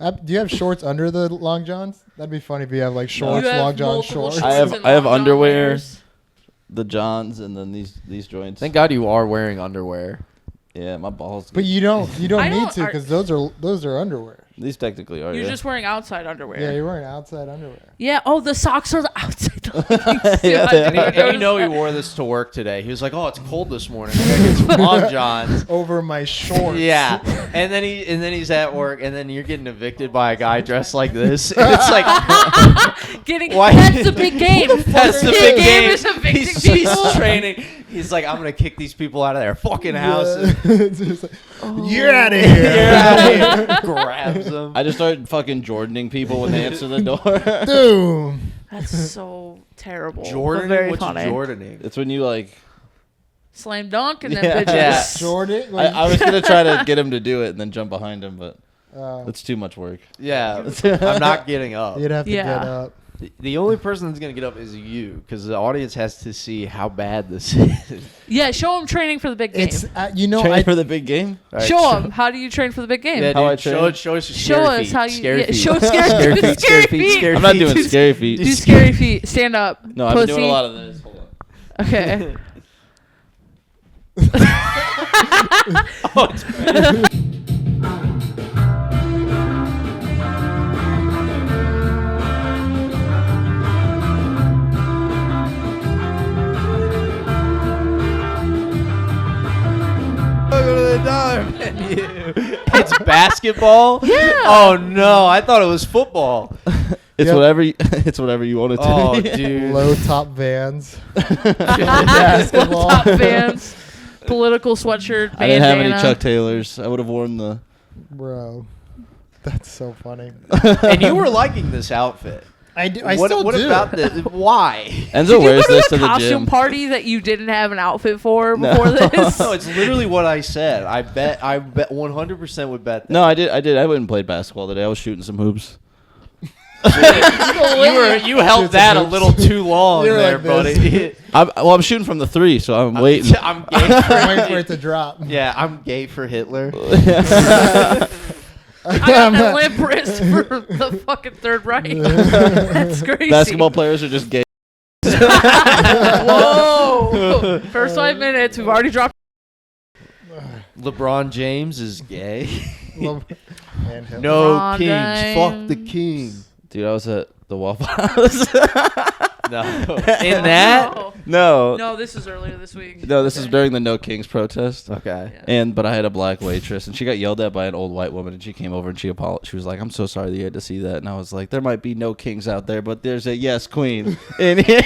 Do you have shorts under the long johns? That'd be funny if you have like shorts, long john shorts. I have underwear, the johns, and then these joints. Thank God you are wearing underwear. Yeah, my balls. But you don't need to because those are underwear. These technically are. You're just wearing outside underwear. Yeah, you're wearing outside underwear. Yeah. Oh, the socks are the outside. And you know he wore this to work today. He was like, "Oh, it's cold this morning. I gotta get some long johns over my shorts." Yeah, and then he's at work, and then you're getting evicted by a guy dressed like this. And it's like that's the big game. That's the big game. Is evicting he's training. He's like, I'm gonna kick these people out of their fucking houses. You're out of here. Grabs them. I just started fucking Jordaning people when they answer the door. Dude, that's so terrible. Jordaning? What's funny. Jordaning? It's when you like slam dunk and then bitches. Jordan. I was gonna try to get him to do it and then jump behind him, but it's too much work. Yeah, I'm not getting up. You'd have to get up. The only person that's going to get up is you, because the audience has to see how bad this is. Yeah, show them training for the big game. It's training for the big game. Right, show them how do you train for the big game. Yeah, how I train? Show us how you scary feet. Show scary feet. Scary feet. I'm not doing scary feet. Do scary feet. Stand up. No, I've been doing a lot of this. Hold on. Okay. Oh, it's great. It's basketball? Yeah. Oh no, I thought it was football. It's whatever you want it to be. Oh, be. dude. Low top Vans. Basketball. Low top Vans. Political sweatshirt. Bandana. I didn't have any Chuck Taylors. I would have worn the. Bro, that's so funny. And you were liking this outfit. I still do. What about this? Why? Enzo wears this to the costume gym. party that you didn't have an outfit for before this? No, it's literally what I said. I bet 100% would bet that. No, I did. I went and played basketball today. I was shooting some hoops. you held that a little too long there, buddy. I'm shooting from the three, so I'm waiting. I'm gay waiting for it to drop. Yeah, I'm gay for Hitler. I got that limp wrist for the fucking Third Reich. That's crazy. Basketball players are just gay. Whoa! First 5 minutes, we've already dropped. LeBron James is gay. No LeBron kings. James. Fuck the king. Dude, I was at the Waffle House. No. In that? No, this is earlier this week. No, this is during the No Kings protest. Okay. Yeah. But I had a black waitress, and she got yelled at by an old white woman, and she came over and she apologized. She was like, "I'm so sorry that you had to see that." And I was like, "There might be no kings out there, but there's a yes queen in here."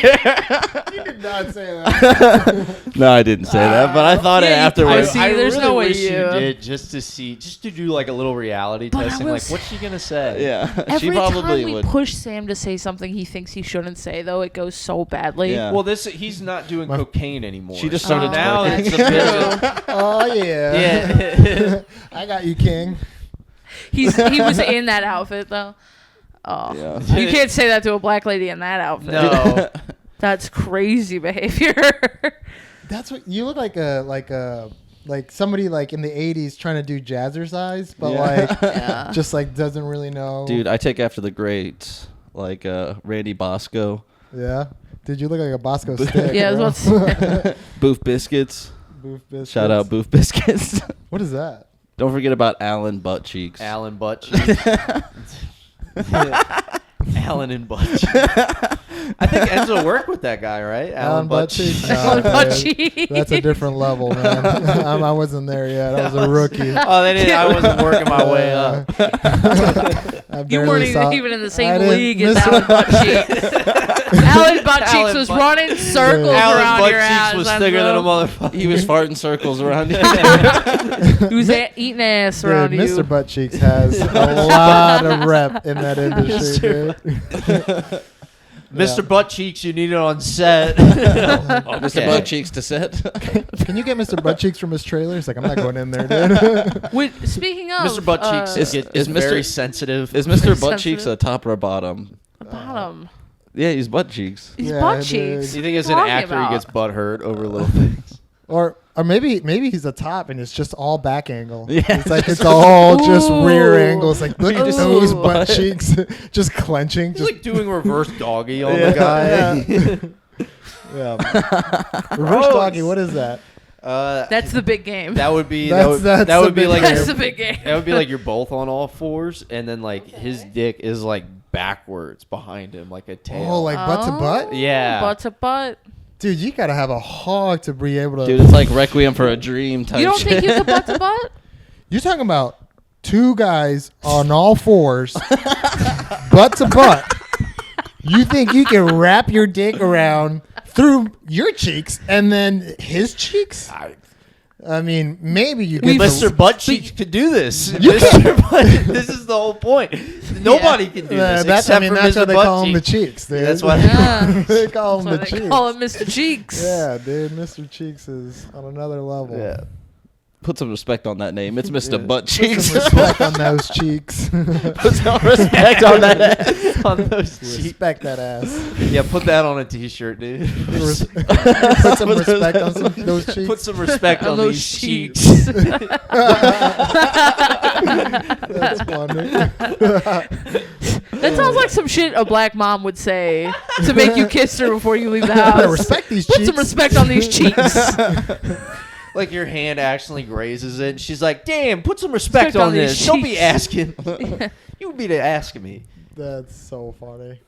You did not say that. No, I didn't say that, but I thought it afterwards. See, there's really no way wish you did just to do like a little reality testing. Like, what's she gonna say? Yeah, every she probably time we would. push Sam to say something he thinks he shouldn't say, though, it goes so badly. Yeah. Well, he's not doing cocaine anymore. She just started now. twerking. It's a bit. Oh yeah. Yeah. I got you, King. He was in that outfit though. Oh, Yeah. you can't say that to a black lady in that outfit. No. That's crazy behavior. That's what you look like like somebody like in the 80s trying to do jazzercise, but just like doesn't really know. Dude, I take after the greats like Randy Bosco. Yeah. Dude, you look like a Bosco stick. Yeah, bro. that's what's Boof Biscuits. Boof Biscuits. Shout out Boof Biscuits. What is that? Don't forget about Alan Butt Cheeks. Alan Butt Cheeks. Alan and Butt Cheeks. I think Enzo worked with that guy, right? Alan Butt Cheeks. Alan Butt Cheeks. That's a different level, man. I wasn't there yet. I was a rookie. Oh, they didn't. I wasn't working my way up. You weren't even in the same league as Alan Butt Cheeks. Alan Butt Cheeks was running circles around your ass. Alan Butt Cheeks was thicker than a motherfucker. He was farting circles around you. He was eating ass around you. Mr. Butt Cheeks has a lot of rep in that industry, dude. Mr. Butt Cheeks, you need it on set. Mr. Butt Cheeks to set. Can you get Mr. Butt Cheeks from his trailer? He's like, I'm not going in there, dude. Wait, speaking of Mr. Butt Cheeks is very sensitive. Is Mr. Butt Cheeks a top or a bottom? A bottom. Yeah, he's butt cheeks. He's butt cheeks. Do you think as an actor he gets butt hurt over little things? Or maybe he's a top and it's just all back angle. Yeah. It's like it's all just rear angle. It's like look at just those see butt butt. cheeks just clenching. He's Just like doing reverse doggy on the guy. yeah. Reverse doggy. What is that? That's the big game. That would be That's be like That's the big game. that would be like you're both on all fours, and then like his dick is like backwards behind him, like a tail. Oh, like butt to butt? Yeah. Butt to butt. Dude, you gotta have a hog to be able to. Dude, it's like Requiem for a Dream type You don't shit. think you could butt to butt? You're talking about two guys on all fours, butt to butt. You think you can wrap your dick around through your cheeks and then his cheeks? I mean, maybe you can. Mr. Butt Cheeks could do this. Mr. Butt, this is the whole point. Nobody can do this that's except for that's Mr. why they Butt call him the Cheeks. cheeks, dude. That's why they call him the That's why cheeks. they call him Mr. Cheeks. Yeah, dude, Mr. Cheeks is on another level. Yeah. Put some respect on that name. It's Mr. Yeah. Butt Put Cheeks. some respect on those cheeks. Put some respect on that. on those cheeks. Respect that ass. Yeah, put that on a t-shirt, dude. Put some respect on those cheeks. Put some respect on those these cheeks. cheeks. That's funny. That sounds like some shit a black mom would say to make you kiss her before you leave the house. Yeah, respect these Put cheeks. some respect on these cheeks. Like your hand actually grazes it. And she's like, "Damn, put some respect on these this. Don't be cheeks." asking. You would be asking me." That's so funny.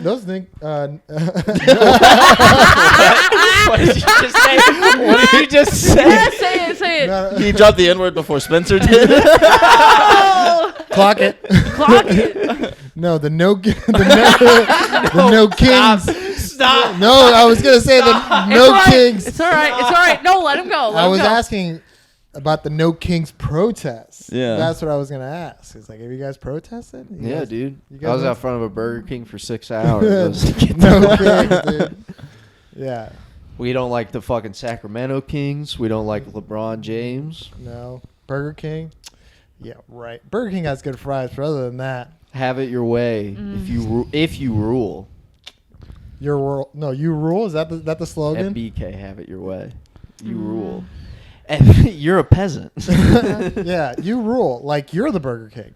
Those things. What did you just say? What did you just say? Yeah, say it. He dropped the N-word before Spencer did. Clock it. Clock it. No, the no kings. Stop. No, I was gonna say the no kings. It's all right. It's all right. No, let him go. I was asking about the no kings protests. Yeah. That's what I was gonna ask. It's like, have you guys protested? Yeah, dude. you I guys was went- out front of a Burger King for 6 hours. No kings, dude. Yeah. We don't like the fucking Sacramento Kings. We don't like LeBron James. No. Burger King. Yeah, right. Burger King has good fries, but other than that, Have it your way. If you rule. your world. No, you rule. Is that the slogan? FBK, have it your way. You rule. And you're a peasant. Yeah, you rule. Like you're the Burger King.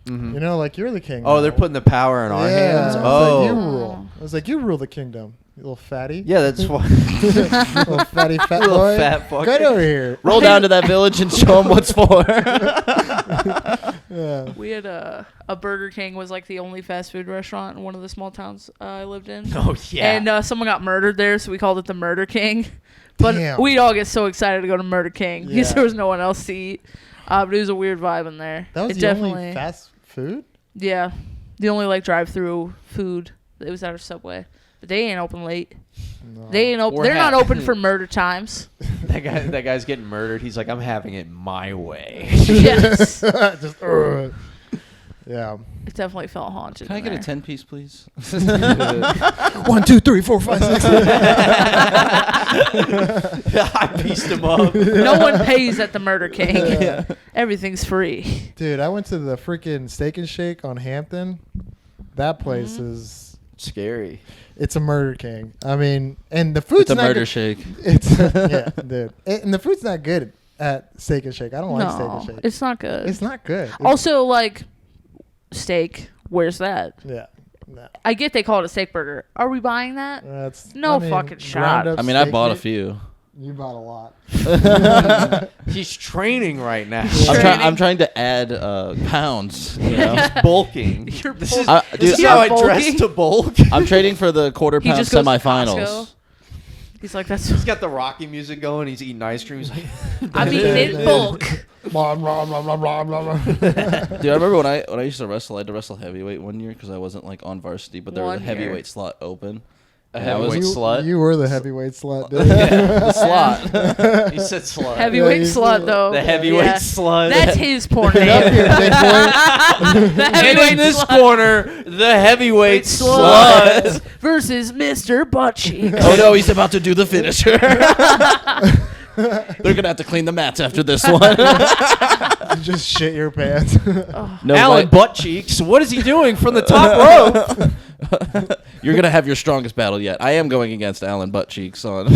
Mhm. You know, like you're the king. Oh, now. they're putting the power in our hands. It's Oh. like you rule. I was like, you rule the kingdom, you little fatty. Yeah, that's why. Little fatty fat Little boy. fat fucker. Get over here. Roll down to that village and show him what's for. Yeah. We had a Burger King was like the only fast food restaurant in one of the small towns I lived in. Oh, yeah. And someone got murdered there, so we called it the Murder King. But Damn. we'd all get so excited to go to Murder King because Yeah. there was no one else to eat. But it was a weird vibe in there. That was It the only fast food. Yeah, the only like drive-through food. It was at a Subway, but they ain't open late. No. They ain't open. We're They're not ha- open for murder times. That guy's getting murdered. He's like, I'm having it my way. Yes, Just. Yeah. it definitely felt haunted. Can I in get a there. 10-piece, please? 1, 2, 3, 4, 5, 6. I pieced him up. No one pays at the Murder King. Yeah. Everything's free. Dude, I went to the freaking Steak and Shake on Hampton. That place is. Scary. It's a Murder King. I mean, and the food's It's a not murder good. shake. It's yeah, dude. And the food's not good at Steak and Shake. I don't like Steak No, and Shake. it's not good. It's not good. Also, like steak. Where's that? Yeah. No. I get they call it a steak burger. Are we buying that? That's No fucking shot. ground up I mean, I steak bought a meat. few. You bought a lot. He's training right now. I'm trying to add pounds. You know? He's bulking. You're This is, bulking. this is You're how I bulking. dress to bulk. I'm trading for the quarter He pound just goes to semifinals. Costco. He's like, that's. He's got the Rocky music going. He's eating ice cream. He's like, I'm eating in bulk. Blah, blah, blah, blah, blah, blah. Dude, I remember when I used to wrestle. I had to wrestle heavyweight one year because I wasn't like on varsity, but there was a 1 year. heavyweight slot open. a Yeah, I was- heavyweight slut. You were the heavyweight slut, dude. The slot. He said slut. Heavyweight you slut, see though. The heavyweight Yeah. slut. That's his porn Get up name. here, big boy. The and heavyweight in this slut corner, the heavyweight slut slut. versus Mr. Buttcheeks. Oh no, he's about to do the finisher. They're gonna have to clean the mats after this one. You just shit your pants. No, Alan my- Butt Cheeks. What is he doing from the top rope? You're gonna have your strongest battle yet. I am going against Alan Buttcheeks on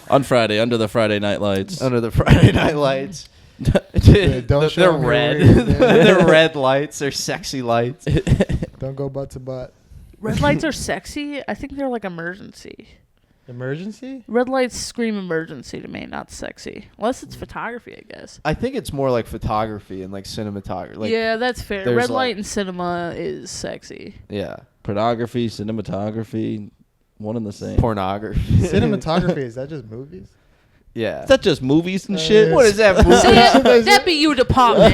on Friday under the Friday night lights. Under the Friday night lights. Don't show they're them your red. weird, yeah. They're red lights. They're sexy lights. Don't go butt to butt. Red lights are sexy. I think they're like emergency. Emergency? Red lights scream emergency to me, not sexy. Unless it's photography, I guess. I think it's more like photography and like cinematography. Like, yeah, that's fair. there's Red like- light in cinema is sexy. yeah. Pornography, cinematography, one and the same. Pornography. Cinematography, is that just movies? Yeah. Is that just movies and shit? yeah. What is that movie? That'd be you department.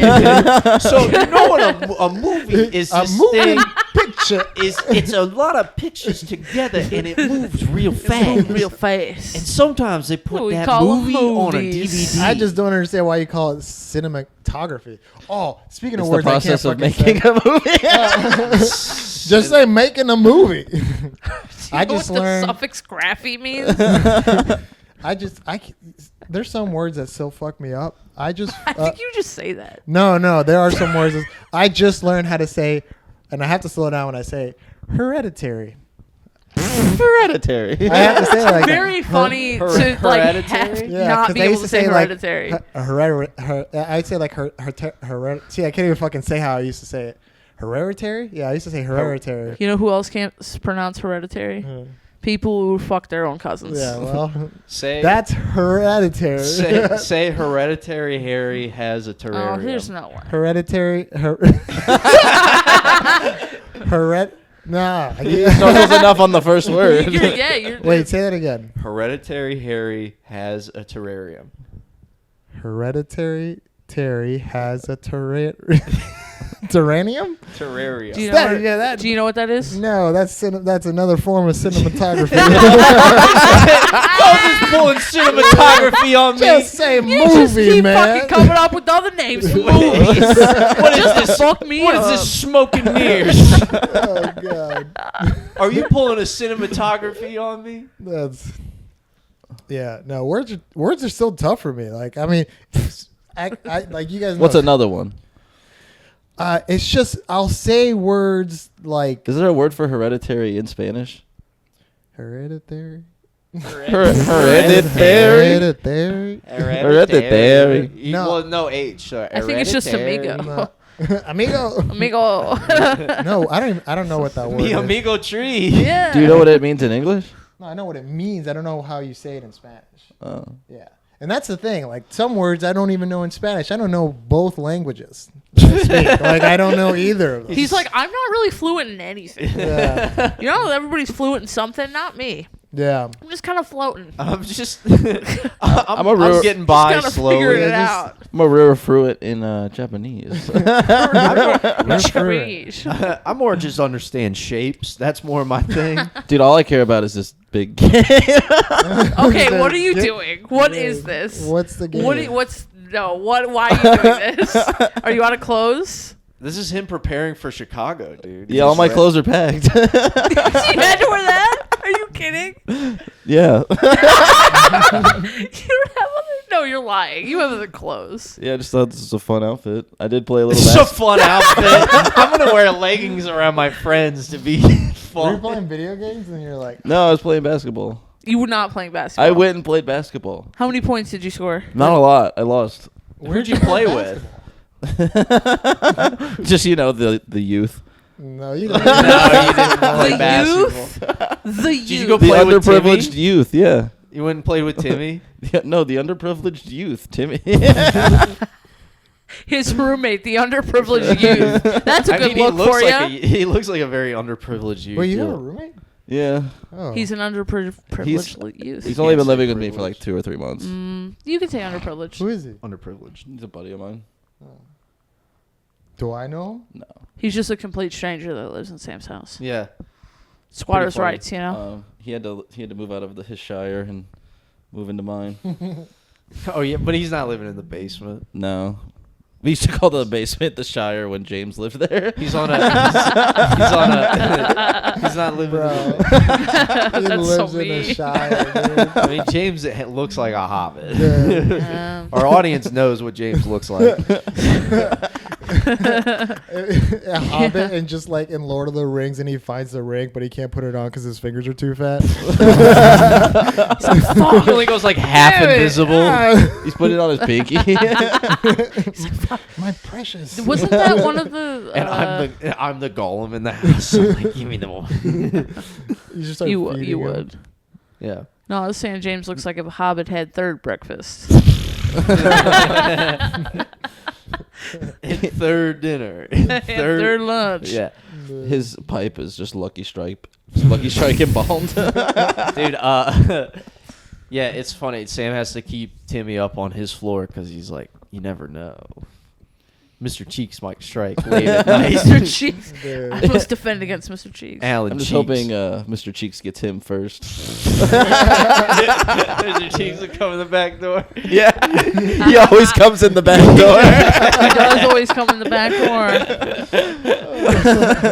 So you know what a movie is? A This movie thing picture. it's a lot of pictures together and it moves real fast. Real And fast. sometimes they put We that call 'em movie on a movies. DVD. I just don't understand why you call it cinematography. Oh, speaking It's of the words, I can't process of fucking making say. a movie. Just say making a movie. I You know just what learned. the suffix graphy means? There's some words that still fuck me up. I think you just say that. No, there are some words. I just learned how to say, and I have to slow down when I say hereditary. Hereditary. I have to say it like Very that. funny to like hereditary? have Yeah, not 'cause be they able used to to say say, like, hereditary. I'd say like see, I can't even fucking say how I used to say it. Hereditary? Yeah, I used to say hereditary. You know who else can't pronounce hereditary? People who fuck their own cousins. Yeah, well, say that's hereditary. say Hereditary Harry has a terrarium. Oh, there's no one. Hereditary. Nah. Struggles enough on the first word. You're Wait, say that again. Hereditary Harry has a terrarium. Hereditary Terry has a Terranium? Terrarium. Do you know That- what, yeah, that- do you know what that is? No, that's another form of cinematography. Just pulling cinematography on me. Just say You just movie, keep man. fucking coming up with other names for movies. What is this? Fuck me What is up. this? Smoke and mirrors. Oh god, Are you pulling a cinematography on me? that's yeah. No, words are still tough for me. Like, I mean, I like you guys know. What's another one? It's just I'll say words like Is there a word for hereditary in Spanish? hereditary. Hereditary. Hereditary. No. Well, no H. So I think it's just hereditary. amigo. No. Amigo. Amigo. No, I don't know what that word Mi is. amigo tree. Yeah. Do you know what it means in English? No, I know what it means. I don't know how you say it in Spanish. Oh. Yeah. And that's the thing. Like, some words I don't even know in Spanish. I don't know both languages. I speak. Like, I don't know either of them. He's like, I'm not really fluent in anything. Yeah. You know, everybody's fluent in something, not me. Yeah. I'm just kind of floating. I'm just. I'm getting by Just kinda slowly. figuring it just- out. I'm a rare fruit in Japanese. Screech. I more just understand shapes. That's more my thing. Dude, all I care about is this big game. Okay, what are you Get- doing? What is this? What's the game? Why are you doing this? Are you out of clothes? This is him preparing for Chicago, dude. Yeah, all my clothes are packed. You had to wear that? Are you kidding? Yeah. You don't have other... No, you're lying. You have other clothes. Yeah, I just thought this was a fun outfit. I did play a little It's a basketball. fun outfit. I'm gonna wear leggings around my friends to be Were you fun. playing video games and you're like, No, I was playing basketball. You were not playing basketball. I went and played basketball. How many points did you score? Not a lot. I lost. Where'd you play with? Just, the youth. no, you No, didn't. you didn't play The basketball. The youth. Did you go The play with underprivileged Timmy? youth, yeah. You went and played with Timmy? Yeah. No, the underprivileged youth, Timmy. His roommate, the underprivileged youth. That's a good look for you. He looks like a very underprivileged youth. Wait, you too. have a roommate? Yeah. Oh. He's an underprivileged youth. He's only been can't say living with me for like privileged. 2 or 3 months. You can say underprivileged. Who is he? underprivileged. He's a buddy of mine. Do I know him? No. He's just a complete stranger that lives in Sam's house. Yeah. Squatters' funny. rights, you know. He had to move out of his shire and move into mine. Oh yeah, but he's not living in the basement. No. We used to call the basement the Shire when James lived there. He's on a. He's not living. Bro. In He That's lives so in the mean. Shire, dude. I mean, James looks like a hobbit. Yeah. Our audience knows what James looks like. a hobbit and just like in Lord of the Rings, and he finds the ring, but he can't put it on because his fingers are too fat. He only goes like half invisible. He's putting it on his pinky. My precious. Wasn't that one of the? And I'm the golem in the house. So like, give me the one. You just start You feeding him. would. Yeah. No, this San James looks like if a hobbit had third breakfast. Third dinner. Third lunch. Yeah. His pipe is just Lucky Strike. Lucky Strike embalmed. Dude, yeah, it's funny. Sam has to keep Timmy up on his floor because he's like, you never know. Mr. Cheeks might strike late at night. Mr. Cheeks. Dude. I must defend against Mr. Cheeks. Alan I'm just Cheeks. hoping Mr. Cheeks gets him first. Mr. Cheeks will come in the back door. Yeah. He always comes in the back door. He does always come in the back door.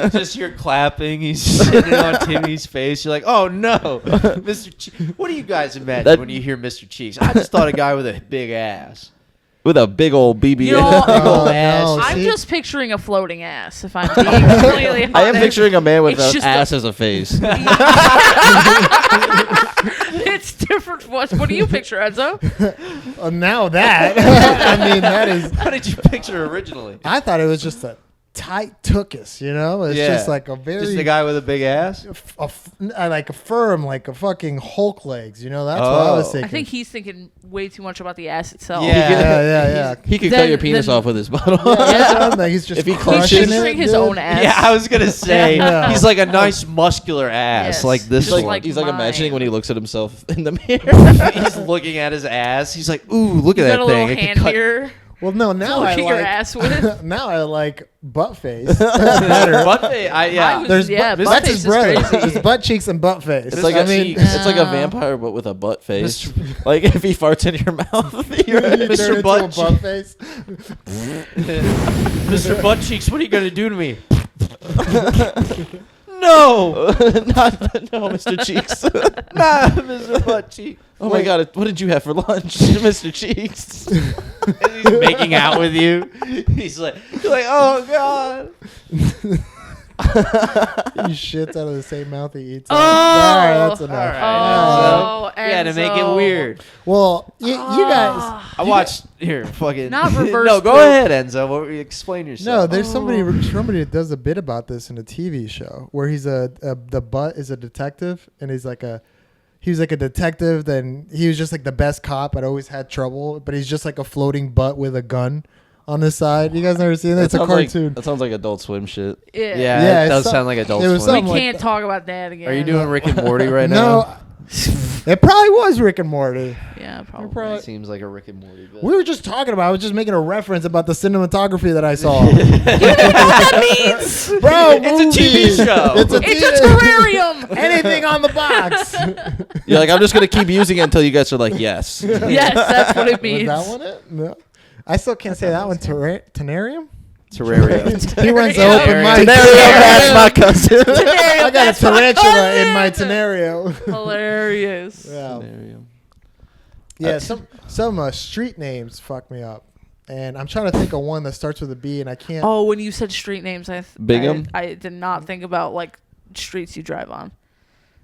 Just you're clapping. He's sitting on Timmy's face. You're like, oh no, Mr. What do you guys imagine when you hear Mr. Cheeks? I just thought a guy with a big ass. With a big old BB. You know, no, I'm see? just picturing a floating ass, if I'm being completely honest. I am picturing a man with It's an just ass as a face. It's different. What do you picture, Enzo? Now that. I mean, that is. How did you picture originally? I thought it was just a tight tuchus, you know? It's just like a very. Just a guy with a big ass? Like a firm, like a fucking Hulk legs, you know? That's what I was Oh. thinking. I think he's thinking way too much about the ass itself. Yeah. He could Then- cut your penis then- off with his bottle. Yeah, like he's just If he He's crushes crushing picturing it, his dude. own ass. Yeah, I was going to say, Yeah. he's like a nice muscular ass. Yes. Like this Just one. like he's like mine. imagining when he looks at himself in the mirror. He's looking at his ass. He's like, ooh, look You at got a that little thing. It hand can cut. here. Well, no, now Look I at your like. ass with. Now I like butt face. Better. Butt face, I was- There's yeah, butt, butt that's face his is brother. crazy. It's butt cheeks and butt face. It's like I mean, it's like a vampire but with a butt face. Like if he farts in your mouth, you're you turn into Butt a butt face. Mr. Butt Cheeks, what are you going to do to me? No! no, Mr. Cheeks. Nah, Mr. Butt Cheeks. Oh my God! What did you have for lunch, Mr. Cheeks? And he's making out with you. You're like, oh God. He shits out of the same mouth he eats. Oh! All right, that's enough. All right. Oh, Yeah, to make it Enzo. weird. Well, you guys. I watched here. Fucking Not reverse No, go poop. ahead, Enzo. Explain No, yourself. there's somebody that does a bit about this in a TV show where he's the butt is a detective, and he was like a detective. Then he was just like the best cop, but always had trouble. But he's just like a floating butt with a gun on the side. You guys never seen that? It's a cartoon. That sounds like Adult Swim shit. Yeah. Yeah, it it's does some- sound like Adult it was Swim. We something like can't that. talk about that again. Are you doing Rick and Morty right now? No, it probably was Rick and Morty. Yeah, probably. probably- It seems like a Rick and Morty bit. We were just talking about. I was just making a reference about the cinematography that I saw. That means Bro, It's a TV movies. show. It's a it's a terrarium. anything on the box. You're like, I'm just gonna keep using it until you guys are like, yes. Yes, that's what it Was means. that one it? No. I still can't say that one. Tenarium? Terrarium. He runs the Terrarium. open mic. That's my cousin. I got a tarantula in my Tenario. Hilarious. Yeah. Yeah, some street names fuck me up. And I'm trying to think of one that starts with a B, and I can't. Oh, when you said street names, Bingham? I did not think about like streets you drive on.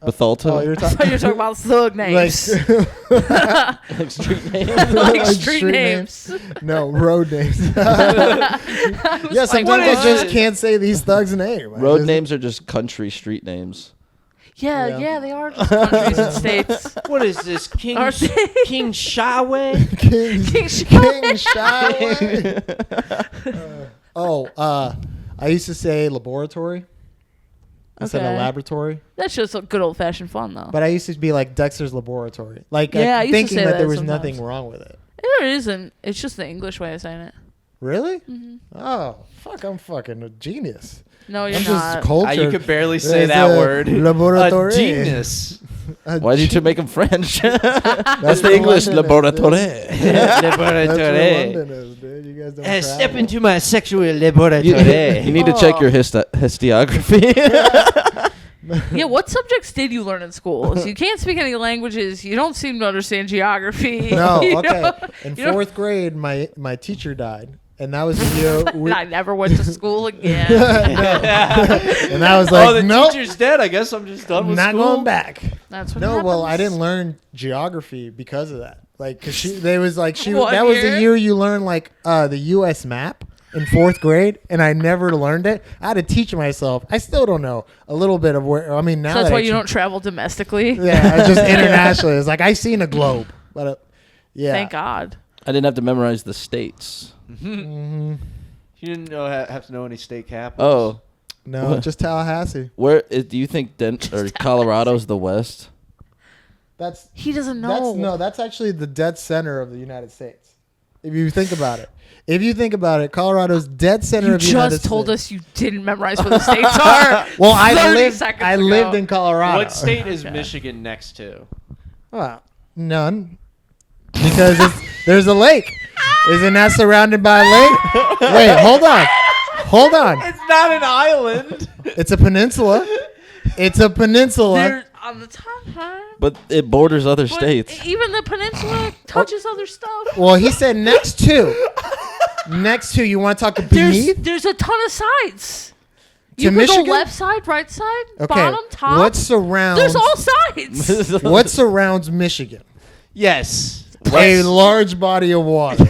Bethalto. Oh, you're I thought you were talking about thug names. Like street name. Like Like street street names. No, road names. I was Yeah, like, sometimes what I is just it? can't say these thugs' name. I Road just- names are just country street names. Yeah, Yeah. yeah, they are just countries and states. What is this? King Aren't they? King Shaway? King King Shaway. I used to say laboratory instead of Okay. laboratory. That's just a good old fashioned fun, though. But I used to be like Dexter's Laboratory. Like, Yeah, I used to thinking say that that there was sometimes. nothing wrong with it. There isn't. It's just the English way of saying it. Really? Mm-hmm. Oh, fuck, I'm fucking a genius. No, you're I'm not. just cultured. You could barely say There's that a word. laboratory. A genius. Why did you make them French? That's the where English London is, laboratory. dude. That's where Laboratory. London is, dude. You guys don't Step travel. into my sexual laboratory. You need to check your histography. Yeah, what subjects did you learn in school? So you can't speak any languages. You don't seem to understand geography. No, You okay. don't- In you don't- fourth grade, my teacher died, And that was the year. I never went to school again. And I was like, the nope, teacher's dead. I guess I'm just done with not school. going back. That's what No, happens. well, I didn't learn geography because of that. Like, cause that was What the year? year you learned like the U.S. map in 4th grade, and I never learned it. I had to teach myself. I still don't know a little bit of where. I mean, now So that's that why I you don't travel domestically. Yeah, it's just internationally. It's like I seen a globe, but yeah. Thank God. I didn't have to memorize the states. Mm-hmm. You didn't have to know any state capitals. Oh, No, What? just Tallahassee. do you think Colorado's the West? That's He doesn't know. That's actually the dead center of the United States. If you think about it, Colorado's dead center You of the United States. just told us you didn't memorize where the states are. Well, 30 seconds I ago. lived in Colorado. What state is Okay. Michigan next to? Well, none. Because there's a lake. Isn't that surrounded by a lake? Wait, hold on. It's not an island. It's a peninsula. They're on the top, huh? But it borders other But states. even the peninsula touches other stuff. Well, he said next to. Next to. You want to talk beneath? There's a ton of sides. To You can Michigan? go left side, right side, Okay. bottom, top. What surrounds? There's all sides. What surrounds Michigan? Yes. A large body of water.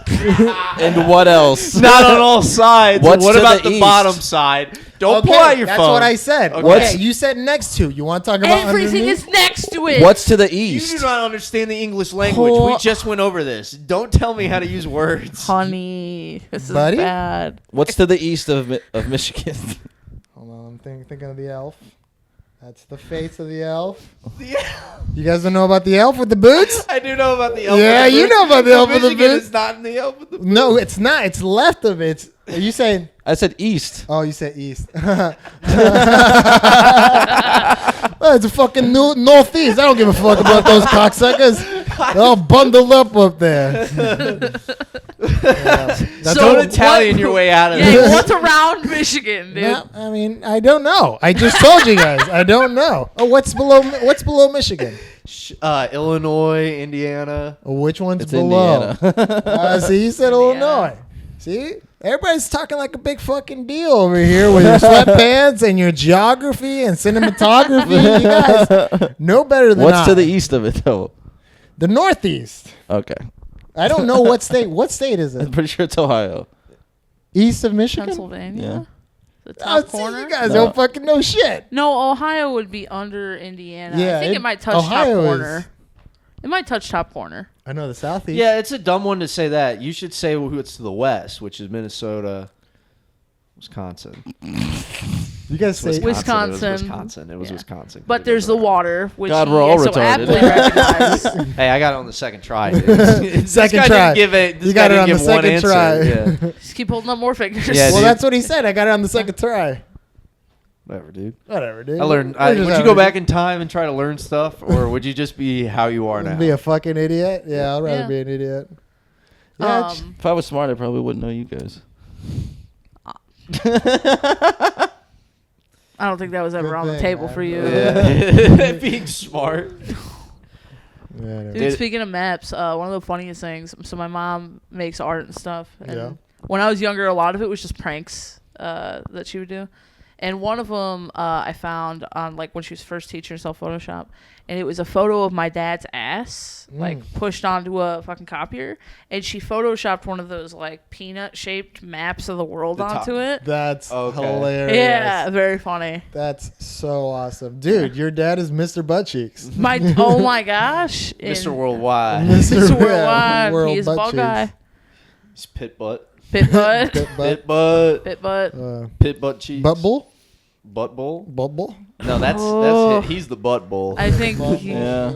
And what else? Not on all sides. What's What to about the the east? bottom side? Don't pull out your that's phone. what I said. Okay. Okay, you said next to. You want to talk about Everything underneath? is next to it. What's to the You east? do not understand the English language. We just went over this. Don't tell me how to use words. Honey, this is Buddy? bad. What's to the east of Michigan? Hold on, I'm thinking of the elf. That's the face of the elf. You guys don't know about the elf with the boots? I do know about the elf. Yeah, with the you boots. know about the elf with the Michigan boots. is not in the elf with the boots. No, it's not. It's left of it. Are you saying? I said east. Oh, you said east. Oh, it's a fucking northeast. I don't give a fuck about those cocksuckers. They're all bundled up there. Yeah. That's Don't all- Italian your way out of Yeah, this. what's around Michigan, dude? No, I mean, I don't know. I just told you guys. I don't know. Oh, what's below Michigan? Illinois, Indiana. Which one's It's below? Indiana. See, you said Indiana. Illinois. See? Everybody's talking like a big fucking deal over here with your sweatpants and your geography and cinematography. You guys know better than What's I. to the east of it though? The Northeast. Okay. I don't know what state. What state is I'm it? pretty sure it's Ohio. East of Michigan? Pennsylvania. The Oh, top see, corner. you guys No. don't fucking know shit. No, Ohio would be under Indiana. Yeah, I think it- it might touch Ohio top is- corner. It might touch top corner. I know the Southeast. Yeah, it's a dumb one to say that. You should say who it's to the west, which is Minnesota, Wisconsin. You guys say Wisconsin. It was Wisconsin. It was Yeah. Wisconsin. But there's the water, which God, he we're all so retarded. aptly recognized. Hey, I got it on the second try. Dude. This Second guy try. Didn't give it. This You guy got it didn't on the give one second answer. try. Yeah. Just keep holding up more fingers. Yeah, well, dude. that's what he said. I got it on the second try. Whatever, dude. Whatever, dude. I learned. We're just Would you having go a- back in time and try to learn stuff, or would you just be how you are now? Be a fucking idiot? Yeah, I'd rather Yeah. be an idiot. Yeah, If I was smart, I probably wouldn't know you guys. I don't think that was ever Good on the thing, table man. for you. Yeah. Being smart. yeah, Dude, speaking of maps, one of the funniest things. So my mom makes art and stuff. And Yeah. when I was younger, a lot of it was just pranks that she would do. And one of them I found on like when she was first teaching herself Photoshop, and it was a photo of my dad's ass like pushed onto a fucking copier, and she photoshopped one of those like peanut shaped maps of the world The top. onto it. That's Okay. hilarious. Yeah, very funny. That's so awesome. Dude, your dad is Mr. Butt Cheeks. Oh my gosh, Mr. And Worldwide. Mr. Yeah, Worldwide, World he's a Butt ball Cheeks. guy. He's pit butt. Pit butt, Pit butt. Pit butt. pit butt. Pit butt cheeks. Butt bull? Butt bowl. Butt bull? No, that's Oh. it. He's the butt bowl. I think. Yeah.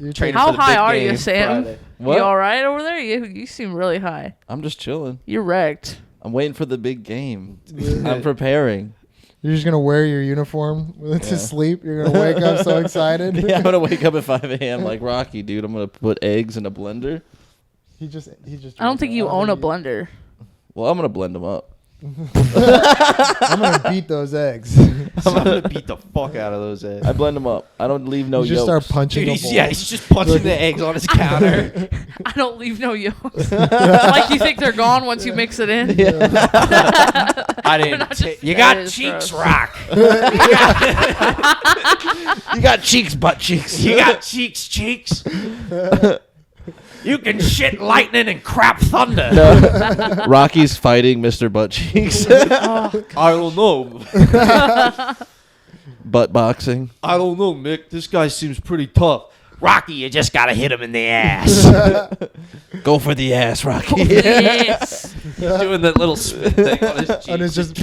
You Training How for the high big are game you, Sam? Friday. What? You all right over there? You seem really high. I'm just chilling. You're wrecked. I'm waiting for the big game. Yeah. I'm preparing. You're just gonna wear your uniform to Yeah. sleep. You're gonna wake up so excited. Yeah, I'm gonna wake up at 5 a.m. like Rocky, dude. I'm gonna put eggs in a blender. He just. I don't think you own a blender. Well, I'm gonna blend them up. I'm gonna beat those eggs. I'm gonna beat the fuck out of those eggs. I blend them up. I don't leave no You just yolks. start punching Dude, a bowl. he's just punching the eggs on his counter. I don't leave no yolks. Like you think they're gone once you mix it in. I Not didn't. just- You that got is cheeks, gross. Rock. You got cheeks, butt cheeks. You got cheeks. You can shit lightning and crap thunder. No. Rocky's fighting Mr. Butt Cheeks. I don't know. Butt boxing. I don't know, Mick. This guy seems pretty tough. Rocky, you just gotta hit him in the ass. Go for the ass, Rocky. Yes. He's doing that little spin thing on his cheeks. And it's just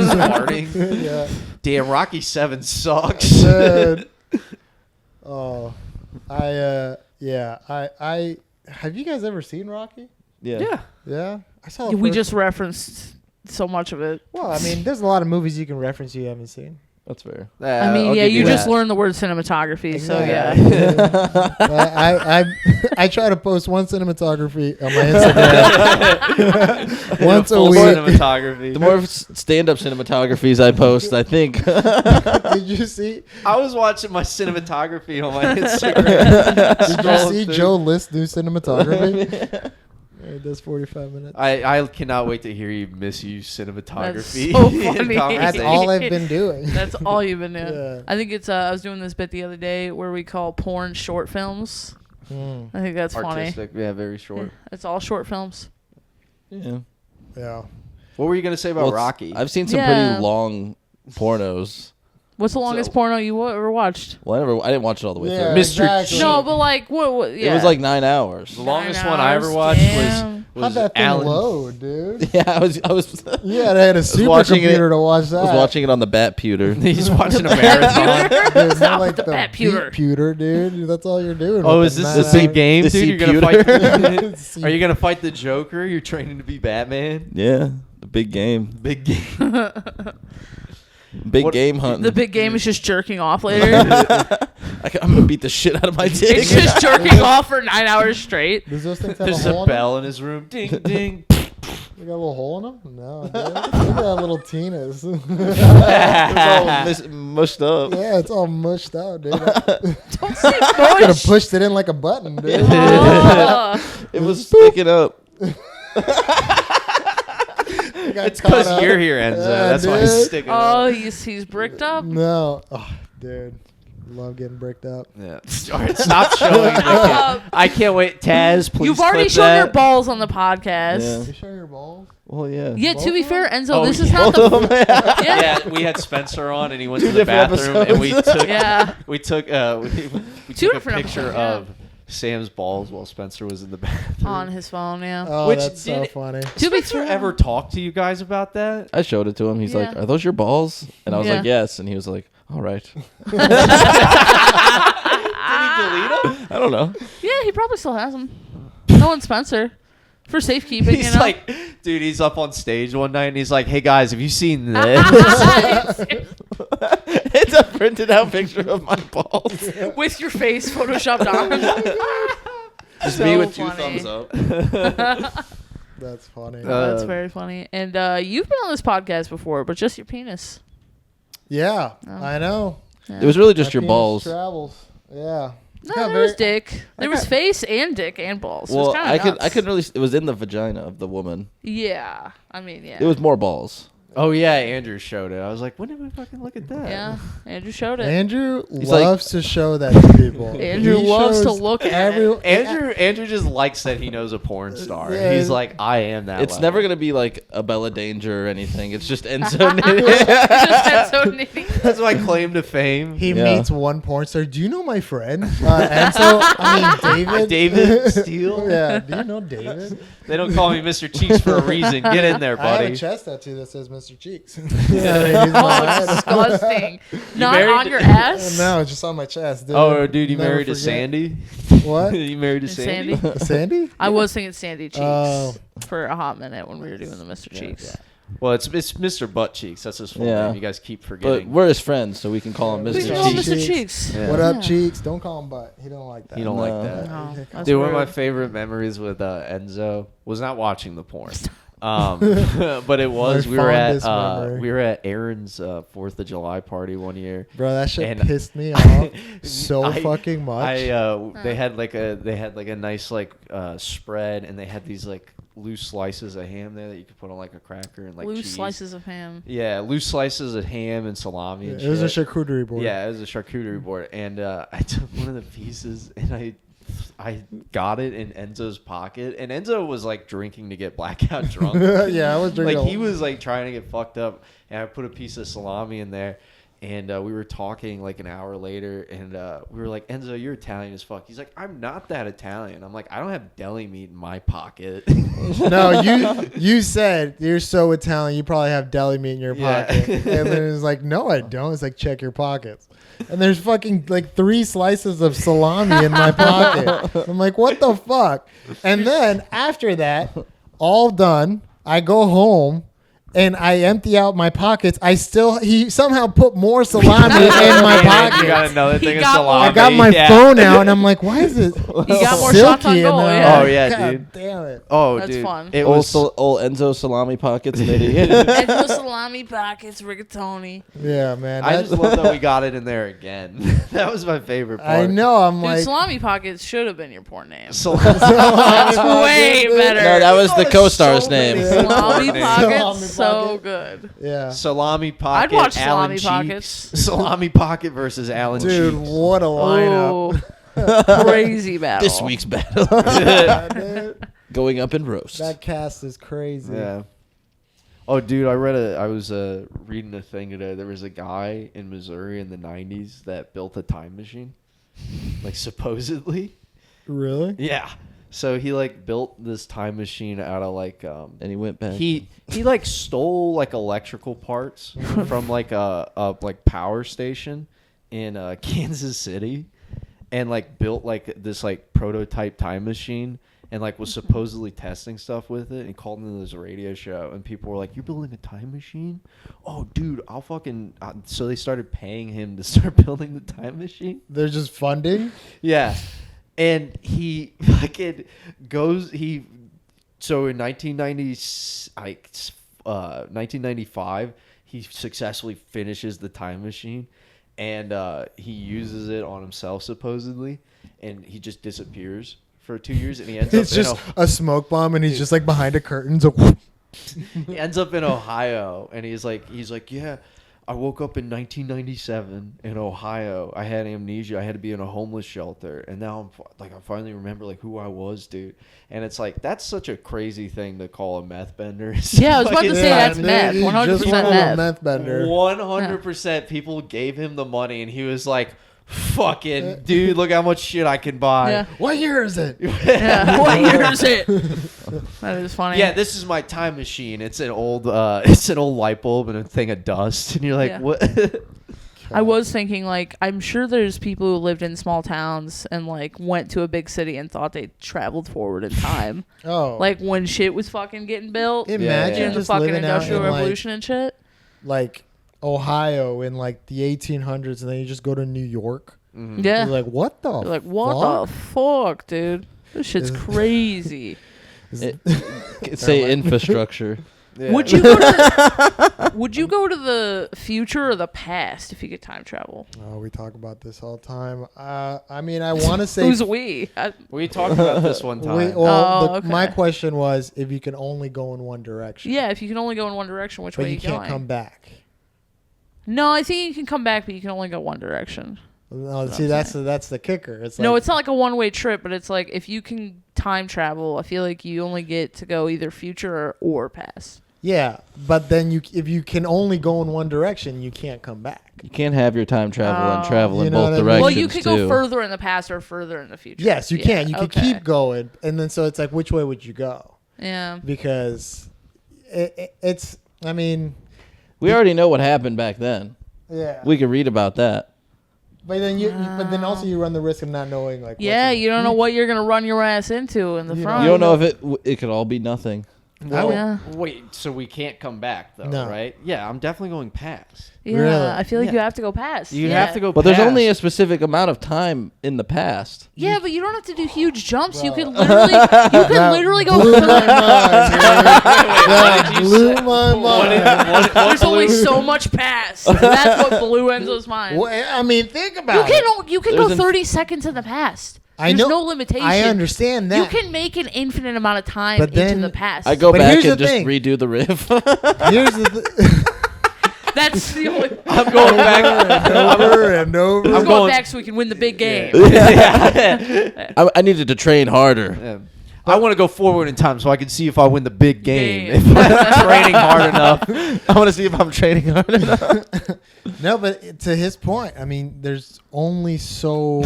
farting. yeah. Damn, Rocky 7 sucks. Dude. Oh, I have you guys ever seen Rocky? Yeah. Yeah, I saw. The We first just referenced so much of it. Well, I mean, there's a lot of movies you can reference you haven't seen. That's fair. I mean, I'll yeah, give you just that. learned the word cinematography, so yeah. I try to post one cinematography on my Instagram once a Full week. cinematography. The more stand-up cinematographies I post, I think. Did you see? I was watching my cinematography on my Instagram. Did you Scrolling see through. Joe List do cinematography? It does 45 minutes. I cannot wait to hear you misuse cinematography. so in funny. That's conversation. all I've been doing. That's all you've been doing. Yeah. I think it's. I was doing this bit the other day where we call porn short films. Mm, I think that's funny. Artistic, yeah, very short. It's all short films. Yeah. yeah. What were you gonna say about Well, Rocky? I've seen some Yeah. pretty long pornos. What's the longest porno you ever watched? Well, I didn't watch it all the way Yeah, through. Mr. exactly. No, but like what? Yeah. It was like 9 hours. the longest 9 one I ever hours, watched damn. was How'd that thing Alan. load, dude? Yeah, I was Yeah, they had a watching it- supercomputer to watch that. I was watching it on the bat pewter. He's watching a marathon. Dude, Stop not like with the the bat beat pewter. pewter, dude. That's all you're doing. Oh, with is the this 9 the big hours. game, the dude? You're gonna computer. fight. Are you gonna fight the Joker? You're training to be Batman. Yeah, the big game. Big game. Big What- game hunting. The big game is just jerking off later. I'm going to beat the shit out of my dick. It's just jerking off for 9 hours straight. Does those things have There's a hole a in them? bell in his room. Ding ding. You got a little hole in them? No, dude. Look at that little penis. It's all mushed up. Yeah, it's all mushed out, dude. I Don't say could have mush. pushed it in like a button, dude. Oh. It was sticking up. It's because you're here, Enzo. That's why he's dude. sticking. Oh, up. he's bricked up. No. Oh, dude. Love getting bricked up. Yeah. All right, stop showing. I can't wait. Taz, please. You've already clip shown that. your balls on the podcast. Yeah. You show your balls? Well, yeah. Yeah, to be fair, Enzo, Oh, this is yeah. not Both of the. them. Yeah. Yeah, we had Spencer on, and he went Two to the different bathroom, and we episodes. took Yeah. we took we Two took a different picture episodes, yeah. of Sam's balls while Spencer was in the bathroom. On his phone, yeah. Oh, Which that's so did- funny. To be Spencer fair, ever talk to you guys about that? I showed it to him. He's like, Yeah. "Are those your balls?" And I was Yeah. like, "Yes." And he was like, "All right." Did he delete them? I don't know. yeah, he probably still has them. No one Spencer. For safekeeping, He's you know? like, dude, he's up on stage one night, and he's like, "Hey guys, have you seen this?" It's a printed out picture of my balls. With your face photoshopped on. Just So me with funny. 2 thumbs up. That's funny. That's very funny. And you've been on this podcast before, but just your penis. Yeah, Oh. I know. It was really just My your penis balls. Travels. Yeah. No, Yeah, there very- was dick. There was face and dick and balls. So Well, it's I kinda nuts. couldn't really. It was in the vagina of the woman. Yeah, I mean, yeah. It was more balls. Oh yeah, Andrew showed it. I was like, when did we fucking look at that? Yeah, Andrew showed it. Andrew He's like- loves to show that to people. Andrew He loves to shows look at every- Andrew just likes that he knows a porn star. Yeah. He's like, I am that. It's level. never gonna be like a Bella Danger or anything. It's just Enzo Nitti. Just Enzo Nitti. That's my claim to fame. He Yeah. meets one porn star. Do you know my friend? Enzo? I mean, David. David Steele? Yeah. Do you know David? They don't call me Mr. Cheeks for a reason. Get in there, I have buddy. a chest tattoo that says Mr. Cheeks. Oh, disgusting. Not married on to- your ass. No, it's just on my chest. Dude. Oh, dude, you Never married to forget. Sandy? What? You married to And Sandy? Sandy? Sandy? I was thinking Sandy Cheeks Oh. for a hot minute when we were doing the Mr. Cheeks. Well, it's Mr. Butt Cheeks. That's his full Yeah. name. You guys keep But forgetting. we're his friends, so we can call him We Mr. can call him Cheeks. Mr. Cheeks. Yeah. What up, Yeah. Cheeks? Don't call him butt. He don't like that. He don't No. like that. No, that's Dude, one of my rude. favorite memories with Enzo was not watching the porn. But it was My fondest memory. we were at Aaron's 4th of July party one year. Bro, that shit And pissed me off so I- fucking much. They had like a nice like spread, and they had these like loose slices of ham there that you could put on like a cracker and like Loose cheese. slices of ham. Yeah, loose slices of ham and salami. Yeah, And it was a shit. charcuterie board. Yeah, it was a charcuterie board, and I took one of the pieces and I got it in Enzo's pocket, and Enzo was like drinking to get blackout drunk. Yeah, I was drinking. Like he was like trying to get fucked up, and I put a piece of salami in there, and we were talking like an hour later, and we were like, Enzo, you're Italian as fuck. He's like, I'm not that Italian. I'm like, I don't have deli meat in my pocket. No, you said you're so Italian. You probably have deli meat in your Yeah. pocket, and then it's like, no, I don't. It's like, check your pockets, and there's fucking like 3 slices of salami in my pocket. I'm like, what the fuck? And then after that, all done, I go home. And I empty out my pockets. He somehow put more salami in my You got pocket. another He thing of got more. salami. I got my Yeah. phone out, and I'm like, why is it He got more silky shots on in goal, there? yeah. Oh, yeah, God dude. damn it. Oh, That's dude. fun. It Old, was old Enzo salami pockets, and they Enzo salami pockets, rigatoni. Yeah, man. I that- just love that we got it in there again. That was my favorite part. I know. I'm Dude, like, salami pockets should have been your porn name. Salami That's way better. No, that was the There's co-star's so many name. Salami Salami pockets, so pocket. good. yeah, Salami pocket. I'd watch Alan Salami Cheeks. Pockets. Salami pocket versus Alan dude, Cheeks. what a lineup. Oh, crazy battle. This week's battle Yeah, dude. going up in roast. That cast is crazy. Yeah. Oh, dude, I was reading a thing today. There was a guy in Missouri in the 90s that built a time machine. Like, supposedly. Really? Yeah. So he, like, built this time machine out of, like... And he went back. He like stole like electrical parts from like a like power station in Kansas City, and like built like this like prototype time machine, and like was supposedly testing stuff with it. And he called into this radio show, and people were like, "You're building a time machine? Oh, dude, I'll fucking." So they started paying him to start building the time machine. They're just funding. Yeah, and he fucking goes So in 1995, he successfully finishes the time machine, and he uses it on himself supposedly, and he just disappears for 2 years, and he ends It's up just a smoke bomb, and he's just like behind a curtain. So he ends up in Ohio, and he's like, yeah. I woke up in 1997 in Ohio. I had amnesia. I had to be in a homeless shelter, and now I finally remember like who I was, dude. And it's like that's such a crazy thing to call a meth bender. Yeah, I was about to say that's dude, meth. he 100% just pulled a meth. meth bender. 100% people gave him the money, and he was like, "Fucking dude, look how much shit I can buy." Yeah. What year is it? Yeah. What year is it? That is funny. Yeah, this is my time machine. It's an old light bulb and a thing of dust, and you're like, Yeah. what? I was thinking, like, I'm sure there's people who lived in small towns and, like, went to a big city and thought they traveled forward in time. Oh, Like, when shit was fucking getting built. imagine yeah. In the just fucking living out Industrial in Revolution and shit. like Ohio in like the 1800s, and then you just go to New York. Mhm. Yeah. You're like, what the? You're like, what the fuck, dude? This shit's Is- crazy. Say infrastructure. Yeah. Would you go to Would you go to the future or the past if you could time travel? Oh, we talk about this all the time. I mean, I want to say. Who's we? We talked about this one time. Oh, My okay. question was if you can only go in one direction. Yeah, if you can only go in one direction, which but way you you can't going? come back. No, I think you can come back, but you can only go one direction. No, That's see, what I'm that's the kicker. It's like, No, it's not like a one-way trip, but it's like if you can time travel, I feel like you only get to go either future or past. yeah, but then if you can only go in one direction, you can't come back. You can't have your time travel and Oh. travel You in know both what I mean? directions Well, you could too. go further in the past or further in the future. Yes, you Yeah, can. You can okay. keep going, and then so it's like, which way would you go? Yeah. Because it's. I mean, We already know what happened back then. yeah. We could read about that. But then also you run the risk of not knowing like. what's Yeah, in- you don't know what you're gonna run your ass into in the You front. You don't know if it could all be nothing. Well, Yeah. wait, so we can't come back though, No. right? Yeah, I'm definitely going past. Yeah, Really? I feel like Yeah. you have to go past. You yeah. have to go But past. there's only a specific amount of time in the past. Yeah, but you don't have to do huge jumps. You Well, could literally go. blew my 30 mind, dude. That blew my mind. There's only so much past. That's what blew Enzo's mind. Well, I mean, think about it. You can There's go an- 30 seconds in the past. I There's know. no limitation. I understand that. You can make an infinite amount of time But then- into the past. I go But back here's and the just thing. redo the riff. Here's the That's the only. I'm going back. over and over. I'm going going- back so we can win the big game. I needed to train harder. Yeah. I want to go forward in time so I can see if I win the big game. Game. If I'm training hard enough. I want to see if I'm training hard enough. No, but to his point, I mean, there's only so.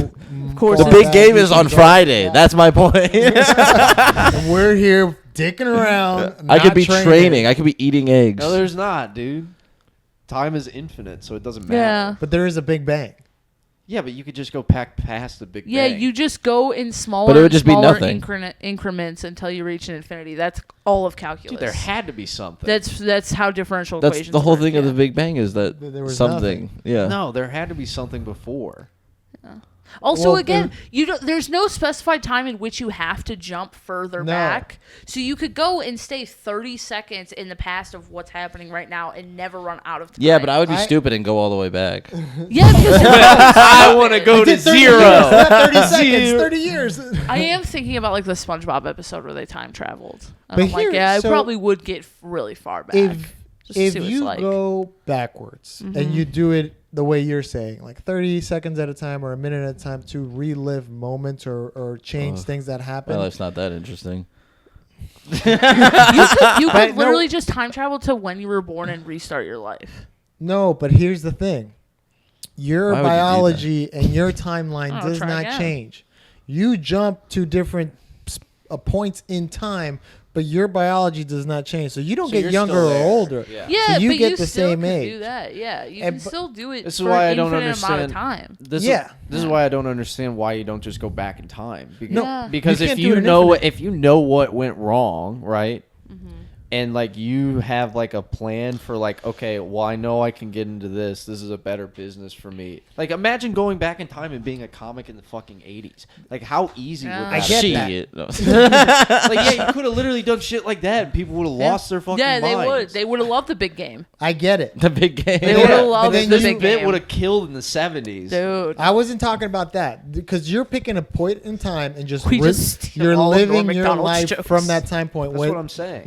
Of course, The big game is on Friday. That's my point. And we're here dicking around. I could not be training. I could be eating eggs. No, there's not, dude. Time is infinite, so it doesn't matter. Yeah. But there is a Big Bang. Yeah, but you could just go past the big Yeah, bang. you just go in smaller, But it would just be smaller nothing. increments until you reach an infinity. That's all of calculus. Dude, there had to be something. That's how differential That's equations the whole work, thing of yeah. the Big Bang is that There was something. Yeah. No, there had to be something before. Also, Well, again, there's no specified time in which you have to jump further No. back. So you could go and stay 30 seconds in the past of what's happening right now and never run out of time. Yeah, but I would be I- stupid and go all the way back. Yeah, because I want to go to Did 30 zero. years, not 30 seconds, Zero. 30 years. I am thinking about like the SpongeBob episode where they time traveled. And But I'm like, here- yeah, I so probably would get really far back. Just to If see what you it's like. go backwards and you do it the way you're saying, like 30 seconds at a time or a minute at a time to relive moments or change things that My happen. life's not that interesting. you But could no- literally just time travel to when you were born and restart your life. No, but here's the thing. Your Why would you do biology and your timeline Oh, does try not again. change. You jump to different points in time, but your biology does not change. So you don't So get you're younger still or there. older. Yeah. Yeah, So you but get you the still same can age. do that. Yeah, you And can bu- still do it This is for why an I don't infinite amount of understand. time. This Yeah. This is why I don't understand why you don't just go back in time. Because, No. because You if can't do you it know infinite. if you know what went wrong, right? Mm-hmm. And like you have like a plan for like, okay, well I know I can get into this. This is a better business for me. Like imagine going back in time and being a comic in the fucking 80s. Like how easy Yeah. would I that get be? that. Shit. No. Like yeah, you could have literally done shit like that and people would have lost their fucking Yeah, they minds. would. They would have loved the big game, I get it. The big game. They Yeah, would've but loved then the This big bit game. would have killed in the 70s. dude. I wasn't talking about that because you're picking a point in time and just We just steal you're all of living Norm your Macdonald's life jokes. from that time point. That's with, what I'm saying.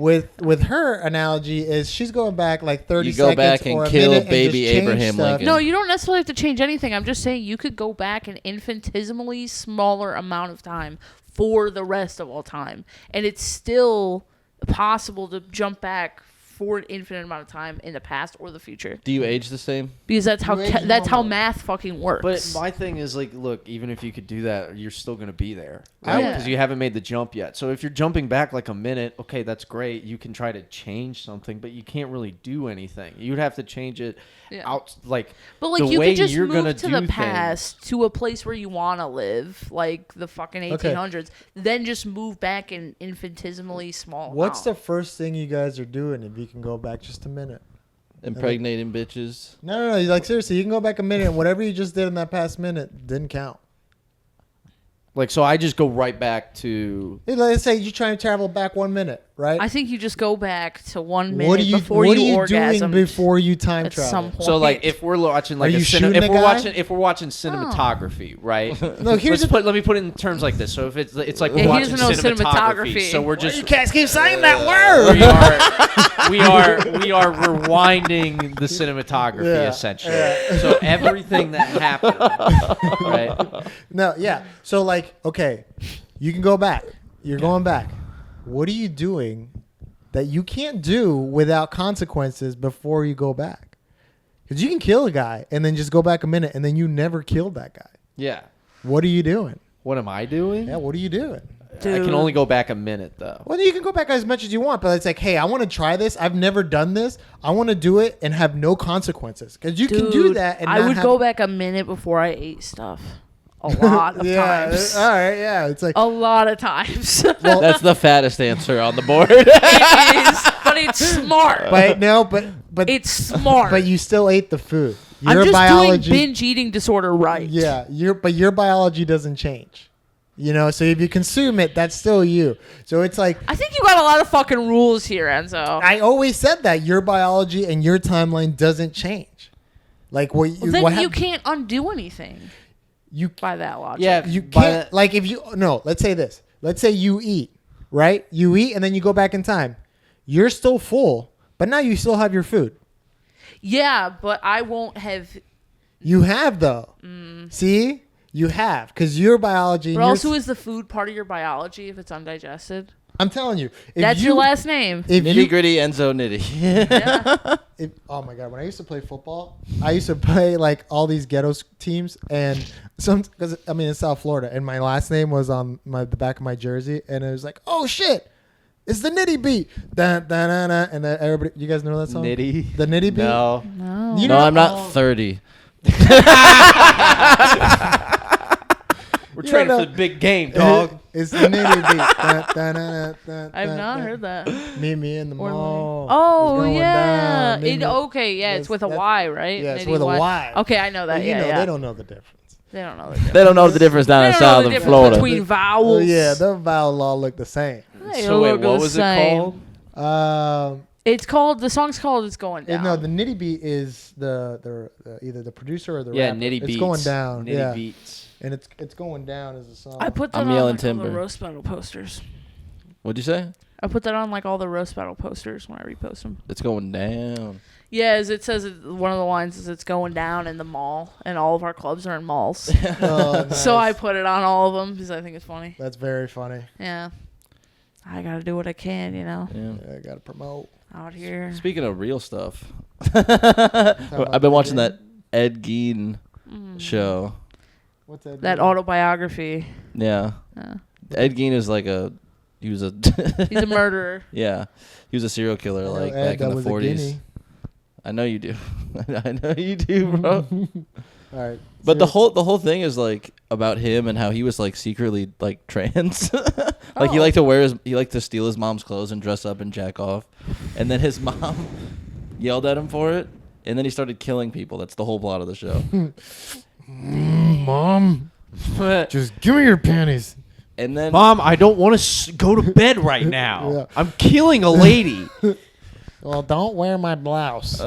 With her analogy is she's going back like 30 You go seconds back and or a kill minute and baby just change Abraham stuff. Lincoln. No, you don't necessarily have to change anything. I'm just saying you could go back an infinitesimally smaller amount of time for the rest of all time, and it's still possible to jump back for an infinite amount of time in the past or the future, Do you age the same? because that's how You age that's how normal. math fucking works. But my thing is like, look, even if you could do that, you're still gonna be there, I right? would- Because you haven't made the jump yet. So if you're jumping back like a minute, okay, that's great. You can try to change something, but you can't really do anything. You'd have to change it Yeah. out, like. But like the you way could just you're gonna move to do the things. past to a place where you want to live, like the fucking 1800s. Then just move back an infinitesimally small. What's the amount. first thing you guys are doing if you can go back just a minute? Impregnating bitches. No. Like seriously, you can go back a minute and whatever you just did in that past minute didn't count. Like, so I just go right back to. Hey, let's say you try to travel back 1 minute, right? I think you just go back to 1 minute what are you before what you are you orgasm doing before you time at travel? some point. So like, if we're watching like Are you if shooting a we're guy? watching cinematography, right? No, here's the- let me put it in terms like this. So if it's like Yeah, we're he watching doesn't know cinematography, cinematography. so we're you just guys keep saying that word. we are rewinding the cinematography Yeah, essentially. yeah. So everything that happened, right? No, yeah. So like, okay, you can go back. You're going back. What are you doing that you can't do without consequences before you go back? Because you can kill a guy and then just go back a minute and then you never killed that guy. Yeah. What are you doing? What am I doing? Yeah, what are you doing? I can Dude. only go back a minute though. Well, you can go back as much as you want, but it's like, hey, I want to try this. I've never done this. I want to do it and have no consequences. Because you can do Dude, that. And I not would have, go back a minute before I ate stuff. a lot of Yeah. times. All right. Yeah. It's like A lot of times. well, That's the fattest answer on the board. It is, but it's smart. but no, but It's smart. but you still ate the food. I'm Your just biology. doing binge eating disorder right. Yeah. Your biology doesn't change. You know, so if you consume it, that's still you. So it's like I think you got a lot of fucking rules here, Enzo. I always said that your biology and your timeline doesn't change. Like what you Then what you hap- can't undo anything you by that logic. Yeah. you by can't that- like if you no, let's say this. Let's say you eat, right? You eat and then you go back in time. You're still full, but now you still have your food. Yeah, but I won't have. You have though. See? You have cuz your biology But and also, your, is the food part of your biology if it's undigested? I'm telling you. If That's you, your last name. If Nitty you, gritty Enzo Nitti. Yeah. oh my god, when I used to play football, I used to play like all these ghetto teams and some cuz I mean in South Florida and my last name was on the back of my jersey and it was like, "Oh shit. It's the Nitty beat." Da, da, da, da, and then everybody you guys know that song? Nitty. The Nitty beat? No. No. You No, know- I'm not 30. We're You training don't for know. the big game, dog. It's the Nitty beat. Da, da, da, da, I've da, not da. heard that. Meet me in the Or mall. Oh It's going yeah. down. Meet me- Okay, yeah, it's Yes, with a that's- Y, right? Yeah, it's Nitty with a Y. Okay, I know that. Well, you Yeah, know, yeah. they don't know the difference. They don't know the difference. They don't know the difference down They in don't know south the of difference Florida. between vowels. Oh yeah, the vowel law look the same. They So wait, look what the was it same. called? It's called. The song's called "It's Going Down." No, the Nitty Beat is the either the producer or the Yeah, rapper. Nitty It's Beats. going down. Nitty yeah, Beats. and it's going down as a song. I put that I'm on yelling like all the timber. roast battle posters. What'd you say? I put that on like all the roast battle posters when I repost them. It's going down. Yeah, as it says, one of the lines is "It's going down in the mall," and all of our clubs are in malls. Oh, nice. So I put it on all of them because I think it's funny. That's very funny. Yeah, I gotta do what I can, you know, Yeah. Yeah, I gotta promote. out here. Speaking of real stuff, about I've been watching the that Ed Gein show. What's that? That autobiography. Yeah. Yeah. Ed Gein is like he was a He's a murderer. yeah, he was a serial killer Oh, like Ed, back that in the was a 40s. guinea. I know you do. I know you do, bro. All right, But the so- whole thing is like about him and how he was like secretly like trans. Like he Oh. liked to steal his mom's clothes and dress up and jack off. And then his mom yelled at him for it, and then he started killing people. That's the whole plot of the show. Mom, just give me your panties. And then Mom, I don't want to go to bed right now. Yeah. I'm killing a lady. Well, don't wear my blouse.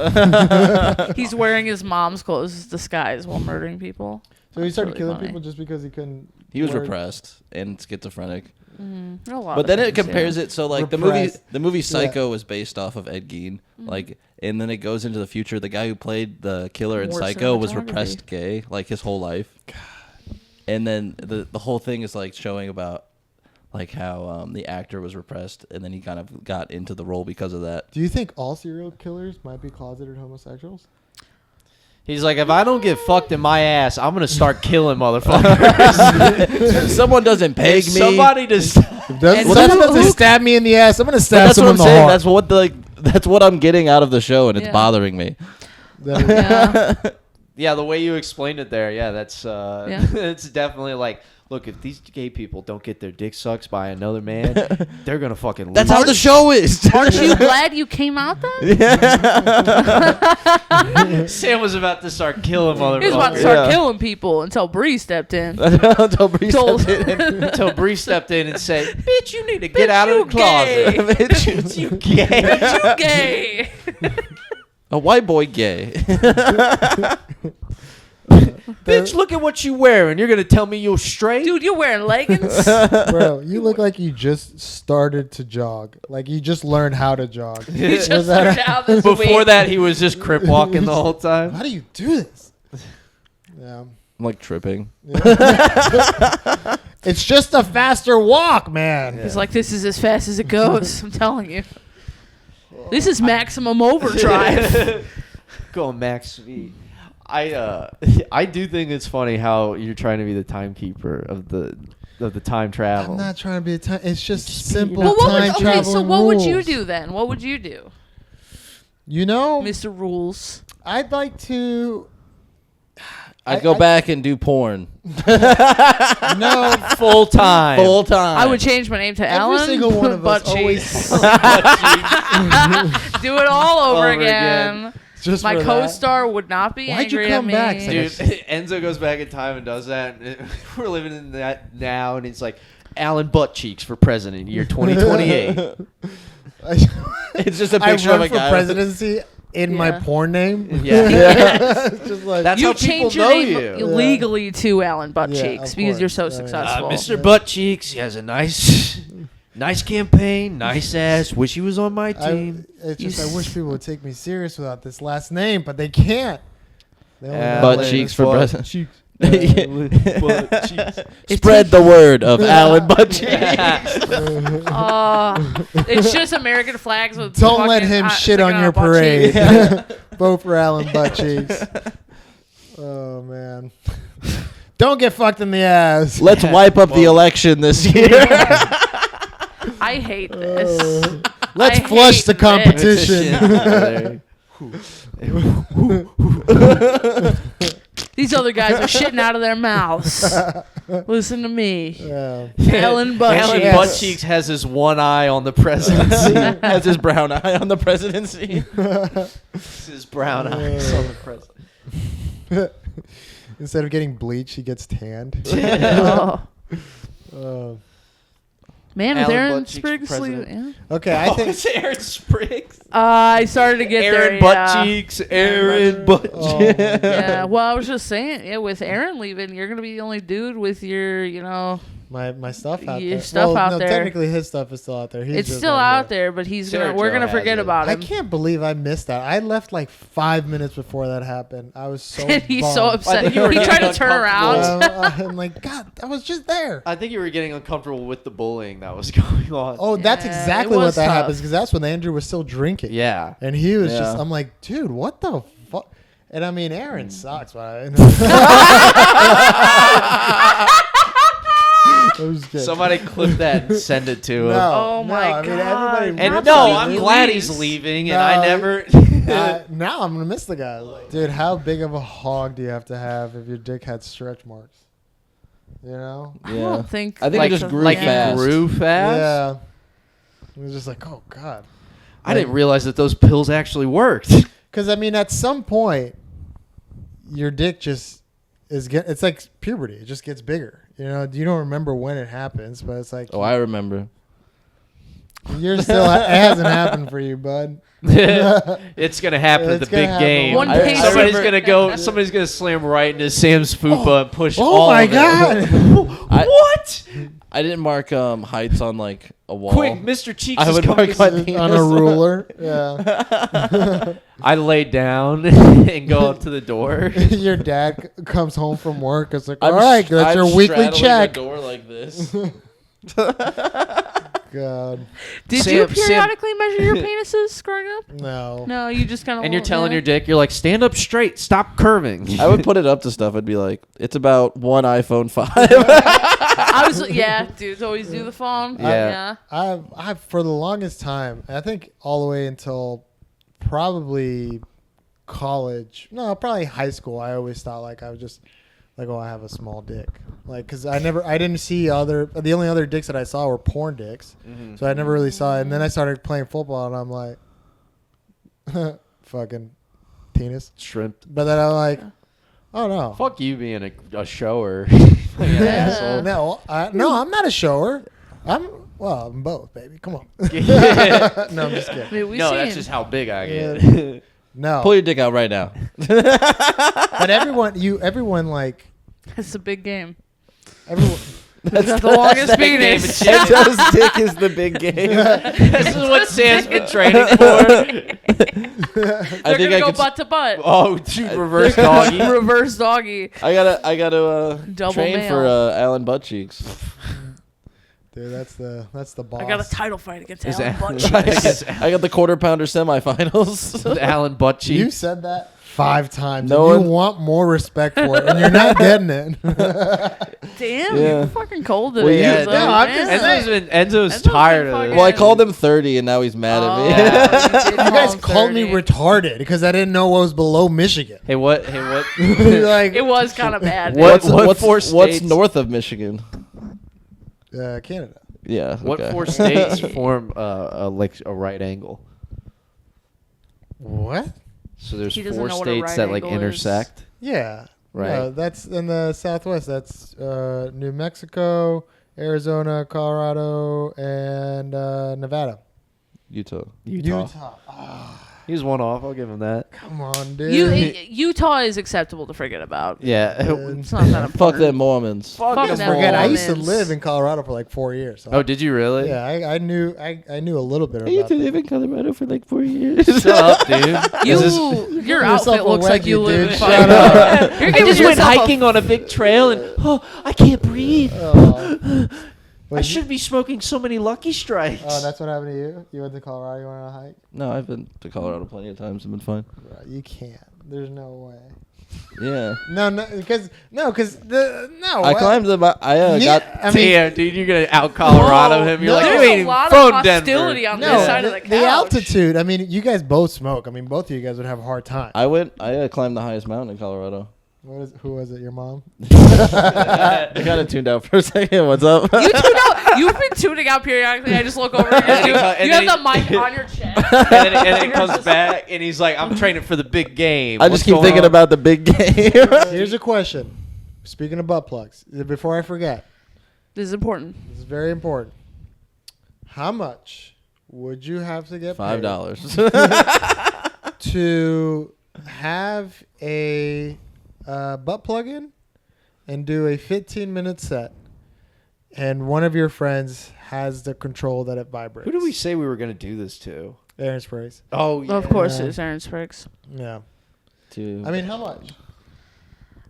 He's wearing his mom's clothes as disguise while murdering people. So he started really killing funny. people just because he couldn't. he was wear- repressed and schizophrenic. A lot But of then it things, compares yeah. it so like Repressed. the movie Psycho was based off of Ed Gein, like, and then it goes into the future. The guy who played the killer in More Psycho was cinematography. repressed gay like his whole life. And then the whole thing is like showing about like how the actor was repressed, and then he kind of got into the role because of that. Do you think all serial killers might be closeted homosexuals? He's like, if I don't get fucked in my ass, I'm gonna start killing motherfuckers. Someone doesn't peg me. Somebody just. If And someone who- doesn't stab me in the ass, I'm gonna But stab that's what someone I'm in the saying. heart. That's what I'm getting out of the show, and it's Yeah. bothering me. That is- Yeah. Yeah, the way you explained it there, yeah, that's Yeah. it's definitely like, look, if these gay people don't get their dick sucked by another man, they're gonna fucking lose. That's how the show is. Aren't you glad you came out then? Sam was about to start killing He was about to motherfuckers start Yeah. killing people until Bree stepped in. Until Bree Told- stepped in. until Bree stepped in and said, "Bitch, you need to get Bitch, out you of the closet. Bitch, you gay." You gay. a white boy gay. Bitch, look at what you wearing. You're gonna tell me you're straight? Dude, you're wearing leggings? Bro, you look like you just started to jog. Like you just learned how to jog. You Was just that learned how this Before week. that, he was just crip walking the whole time. How do you do this? Yeah. I'm like tripping. It's just a faster walk, man. He's like, this is as fast as it goes. I'm telling you. This is maximum overdrive. Going max speed. I do think it's funny how you're trying to be the timekeeper of the time travel. I'm not trying to be a time. It's just Just simple Well, what time would, okay, travel. so what would you rules. do then? What would you do, You know, Mr. Rules? I'd like to. I'd go back and do porn. No, Full time. Full time. I would change my name to every Alan. single one of butt us always cheeks. Do it all over again. just My for that. co-star would not be Why'd you angry come at back? me. It's Dude, Enzo goes back in time and does that. And we're living in that now, and it's like Alan Butt Cheeks for president, year 2028. It's just a I picture of run a for guy. presidency in my Yeah. porn name. Yeah. It's just like That's You how people change your know name you. legally to Alan Butt Yeah, Cheeks of because you're course. so I mean, successful. Mr. Butt Cheeks, he has a nice campaign, nice ass. Wish he was on my team. It's just I wish people would take me serious without this last name, but they can't. They only know Butt Alan cheeks as for butt president. cheeks. Butt Cheeks. Spread the word of Alan Butt Cheeks. It's just American flags with. Don't let fucking, him shit sticking on out your butt parade. cheeks. Vote for Alan Butt Cheeks. Oh man. Don't get fucked in the ass. Let's wipe up the election this year. I hate this. Let's I flush hate the competition. These other guys are shitting out of their mouths. Listen to me, Yeah. Alan Butt Alan Cheeks. Butt Cheeks has his one eye on the presidency. Has his brown eye on the presidency. His brown eyes on the president. Instead of getting bleach, he gets tanned. Oh. Uh, Man, with Alan Aaron Butt Cheeks Spriggs for leaving. president. Yeah. okay, I think. it's Aaron Spriggs. I started to get Aaron there. Butt yeah. Cheeks. Aaron Butt Oh, Cheeks. Yeah, well, I was just saying, yeah, with Aaron leaving, you're gonna be the only dude with your, my stuff out Your there. stuff out there. Technically, his stuff is still out there. He's it's just still not out there, but he's Sarah we're Jo gonna has forget it. about I him. can't believe I missed that. I left like 5 minutes before that happened. I was so. And he's so bummed. upset. think you were He tried to getting turn around. I'm like, God, I was just there. I think you were getting uncomfortable with the bullying that was going on. Oh, that's Yeah, exactly it what was that tough. happens because that's when Andrew was still drinking. Yeah. And he was Yeah. just, I'm like, dude, what the fuck? And I mean, Aaron sucks, but I was kidding. Somebody clip that and send it to him. No, Oh my I mean, God. everybody. And Not no, to I'm be glad pleased. he's leaving, and No, I never. Now I'm gonna miss the guy. Dude, how big of a hog do you have to have if your dick had stretch marks? You know? I don't think. I think like it just grew like fast. it grew fast. Yeah. It was just like, oh god. I didn't realize that those pills actually worked. Because I mean, at some point, your dick just it's like puberty. It just gets bigger. You know, you don't remember when it happens, but it's like Oh, I remember. you're still. It hasn't happened for you, bud. It's gonna happen at It's the gonna big happen. game. One I- I Somebody's remember- gonna go. Somebody's gonna slam right into Sam's fupa and push. Oh all my of it. god! What? I didn't mark heights on like a wall. Quick, Mr. Cheeks I is would coming. mark my to- penis. On a ruler. Yeah. I lay down and go up to the door. Your dad comes home from work. It's like, I'm all right, sh- that's I'm your weekly straddling check. The door like this. God, Did Sam- you Sam- periodically measure your penises growing up? no. No, you just kind of. And you're telling your dick, you're like, stand up straight, stop curving. I would put it up to stuff. I'd be like, it's about one iPhone 5. I was, yeah, dudes always do the phone. Yeah. I've for the longest time, I think all the way until probably college. No, probably high school. I always thought like I was just like, oh, I have a small dick. Like, cause I didn't see the only other dicks that I saw were porn dicks. Mm-hmm. So I never really saw it. And then I started playing football and I'm like, fucking penis. Shrimp. But then I'm like, oh no. Fuck you being a shower. Yeah. No, I'm not a shower. I'm both, baby. Come on. No, I'm just kidding. I mean, we No, seen, that's just how big I get. Yeah. No, Pull your dick out right now. but everyone like It's a big game. everyone. That's the longest penis. Enzo's dick is the big game. This is what Sam's been training for. They're I think gonna I go could. butt to butt. Oh, dude, reverse doggy. Reverse doggy. I gotta Double train male. for Alan Butt Cheeks. Dude, that's the boss. I got a title fight against Is Alan that- Butt Cheeks. Is I got the quarter pounder semifinals. Alan Butt You Cheeks. said that. 5 times. No and you one- want more respect for it, and you're not getting it. Damn, Yeah. you're fucking cold Well, today. yeah, Enzo, no, I'm man. just saying. Enzo's Enzo's tired been of fucking- it. Well, I called him 30, and now he's mad at me. Yeah. You guys called me retarded because I didn't know what was below Michigan. Hey, what? Like It was kind of bad. What- man. what four what's states- north of Michigan? Canada. Yeah. What okay. 4 states form like a right angle? What? So there's He doesn't 4 know what a states right that like angle is. intersect. Yeah. Right. No, that's in the Southwest. That's New Mexico, Arizona, Colorado, and Nevada. Utah. Utah. He was one off. I'll give him that. Come on, dude. Utah is acceptable to forget about. Yeah. It's not that important. Fuck them Mormons. Fuck Fuck them them Forget. I all. used to Mormons. live in Colorado for like 4 years. So Oh, did you really? yeah, I knew a little bit I used about to that. live in Colorado for like 4 years. Shut up, dude. You, Is this- your Give yourself outfit a looks like you wedgie, live dude. in Shut fucking- up. You're I giving just went yourself a- hiking on a big trail and I can't breathe. Oh. I Wait, should be smoking so many Lucky Strikes. Oh, that's what happened to you? You went to Colorado, you went on a hike? No, I've been to Colorado plenty of times and been fine. Bro, you can't. There's no way. Yeah. No, because I what? climbed the. I Yeah, got. I mean, Damn, dude, you're gonna out Colorado him. You're no. like, you There's ain't a even lot from of hostility Denver. on no, this side of the couch. altitude. I mean, you guys both smoke. I mean, both of you guys would have a hard time. I climbed the highest mountain in Colorado. Who was it? Your mom? I kind of tuned out for a second. What's up? You tune out. You've been tuning out periodically. I just look over and you and have then the mic on your chest. and then he comes back and he's like, I'm training for the big game. I just keep thinking about the big game. Here's a question. Speaking of butt plugs, before I forget, This is important. this is very important. How much would you have to get paid $5. to have a butt plug in and do a 15-minute set, and one of your friends has the control that it vibrates? Who did we say we were gonna do this to? Aaron Sprague's. Oh, yeah. Of course, Yeah. it's Aaron Spriggs. Yeah. To I mean, how much?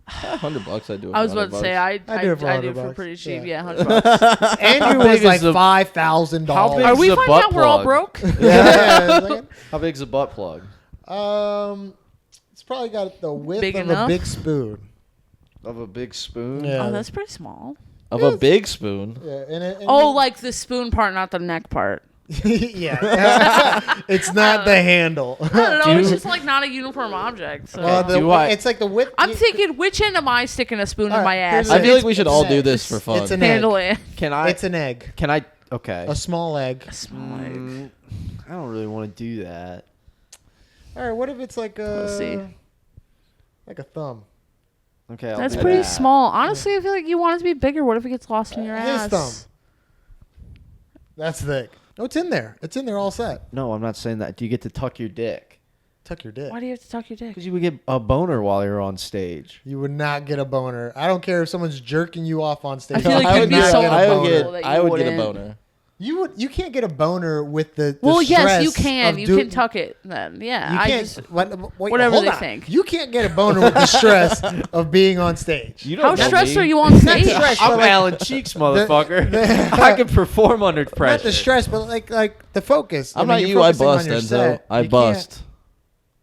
$100, I do. It I was for about to say $100. I do it for do it $100. for pretty cheap. Yeah. Yeah, $100. Andrew big was is like the- $5,000. How big Are is we the finding butt out we're all plug? broke? Yeah. How big's the butt plug? It's probably got the width Big of enough? a big spoon. Of a big spoon? Yeah. Oh, that's pretty small. Of a big spoon. Yeah. And Oh, like the spoon part, not the neck part. yeah. It's not the handle. I don't know. It's Do- just like not a uniform object. So. It's like the width. I'm thinking, which end am I sticking a spoon All in right, my here's ass? the I thing. feel like we should It's all an do egg. this for fun. It's an Handle egg. it. Can I? It's an egg. Can I? Okay. A small egg. Small egg. I don't really want to do that. All right. What if it's like Let's see. like a thumb? Okay, I'll That's do pretty that. small. Honestly, I feel like you want it to be bigger. What if it gets lost in your His ass? thumb. That's thick. No, it's in there. It's in there all set. No, I'm not saying that. Do you get to tuck your dick? Tuck your dick. Why do you have to tuck your dick? Because you would get a boner while you're on stage. You would not get a boner. I don't care if someone's jerking you off on stage. I feel like I you'd would be get, so I would uncomfortable get, that I you would get a wouldn't. boner. You can't get a boner with the Well, yes, stress you can. of You do- can tuck it then. Yeah. You I can't. just, Wait, whatever hold they on. think. You can't get a boner with the stress of being on stage. You how don't know stressed me. are you on stage? stressed. I'm But like- Alan Cheeks, motherfucker. the- I can perform under pressure. Not the stress, but like the focus. I'm I not mean, you. you're I focusing on bust, your Enzo. set. I You can't- bust.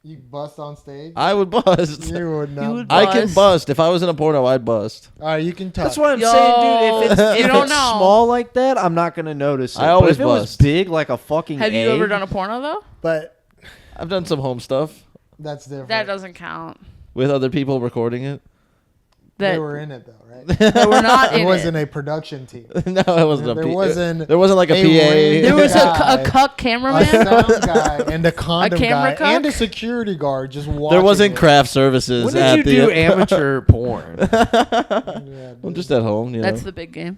You bust on stage. I would bust. You would not. would I can Bust. bust. If I was in a porno, I'd bust. All right, you can tuck. That's what I'm Yo, saying, dude. If it's, you if don't it's know. small like that, I'm not gonna notice it. I always but if it was bust. big like a fucking Have you egg, ever done a porno though? But I've done some home stuff that's different. That doesn't count. with other people recording it. They That were in it though, right? that we're not in It wasn't it. a production team. No, it wasn't There a wasn't There wasn't like a a PA. There was guy. a cuck A cameraman. sound guy and a condom camera guy and cuck? a security guard just watching. There wasn't it. craft services When at did you the. do amateur porn? Yeah, I'm just at home. You know. That's the big game.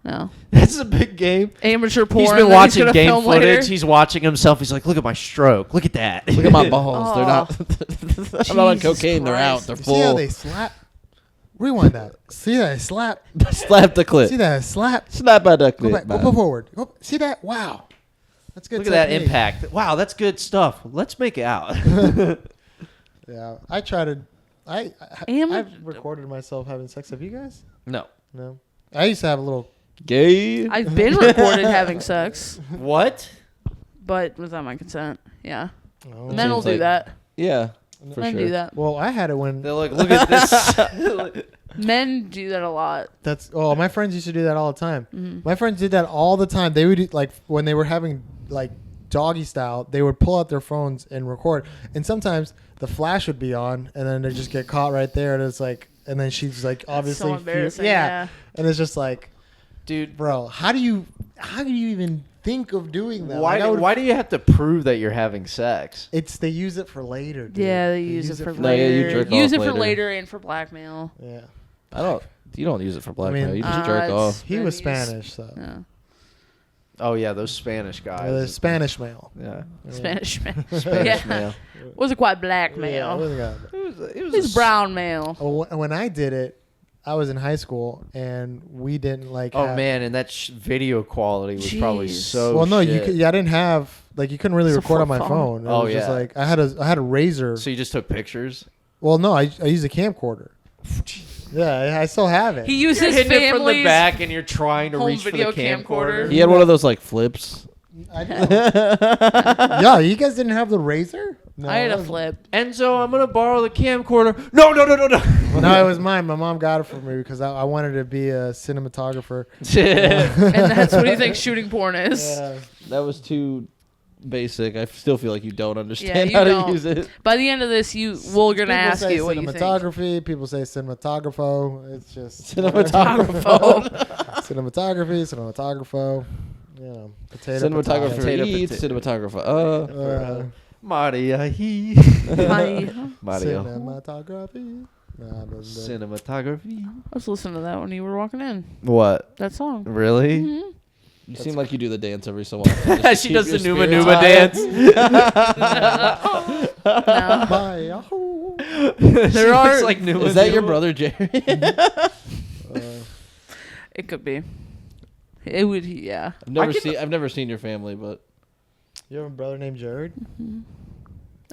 No. That's a big game. Amateur porn. He's been that watching gonna game film footage. later. He's watching himself. He's like, look at my stroke. Look at that. Look at my balls. They're Oh. not. I'm not on Jesus cocaine. They're out. Christ. They're See how full. they slap? Rewind that. See that slap? Slap the clip. See that slap? Slap by the Go clip. back. man. Go forward. See that? Wow. That's good. Look at that technique. impact. Wow, that's good stuff. Let's make out. Yeah, I try to. I've recorded myself having sex. Have you guys? No. No. I used to have a little. Gay. I've been recorded having sex, What? but without my consent. Yeah. Oh. Men will Seems do like- that. Yeah. For Men sure. do that. Well, I had it when They're like, look at this. Men do that a lot. my friends used to do that all the time. Mm-hmm. My friends did that all the time. They would like when they were having like doggy style, they would pull out their phones and record. And sometimes the flash would be on, and then they just get caught right there. And it's like, and then she's like, obviously, so embarrassing. yeah. And it's just like, Dude, bro, how do you even think of doing that? why, Like, I would- why do you have to prove that you're having sex? They use it for later. Dude. Yeah, they use it for No, yeah, you later. jerk Use off it for later. later and for blackmail. Yeah, You don't use it for blackmail. mean, You just jerk it's off. he been was used- Spanish, so Yeah. Oh yeah, those Spanish guys. the Spanish mail. Yeah. Yeah. Spanish mail. Spanish Yeah. mail. Wasn't quite black Yeah, it mail. wasn't good. It was It's brown mail. When I did it, I was in high school, and we didn't like. Oh have- man, and that video quality was probably Jeez. so. Well, no, you shit. could, I didn't have like you couldn't really It's a record on my flip phone. phone. It Oh, was just yeah. like I had a razor. So you just took pictures. Well, no, I used a camcorder. Yeah, I still have it. He used You're his hitting it from the family's back, and you're trying to home reach for the video camcorder. He had one of those like flips. I know. Yeah, you guys didn't have the razor? No, I had that a was- flip. Enzo, I'm gonna borrow the camcorder. No. No, it was mine. My mom got it for me because I wanted to be a cinematographer. And that's what he thinks shooting porn is. Yeah. That was too basic. I still feel like you don't understand you how don't. to use it. By the end of this, we're gonna People ask say you what you think. cinematography. People say cinematographo. It's just Cinematographer. cinematography. You know, potato. Cinematographer Potato, eats. potato. Cinematographer. Maria he. Hi. Mario. Cinematography. Cinematography. I was listening to that when you were walking in. What? That song. Really? Mhm. You seem like you do the dance every so often. Just She keep does your the Numa spirits Numa high. dance. No. By Yahoo. There are- like Numa Is that your Numa. brother Jerry? It could be. It would. Yeah. I've never seen your family, but You have a brother named Jared?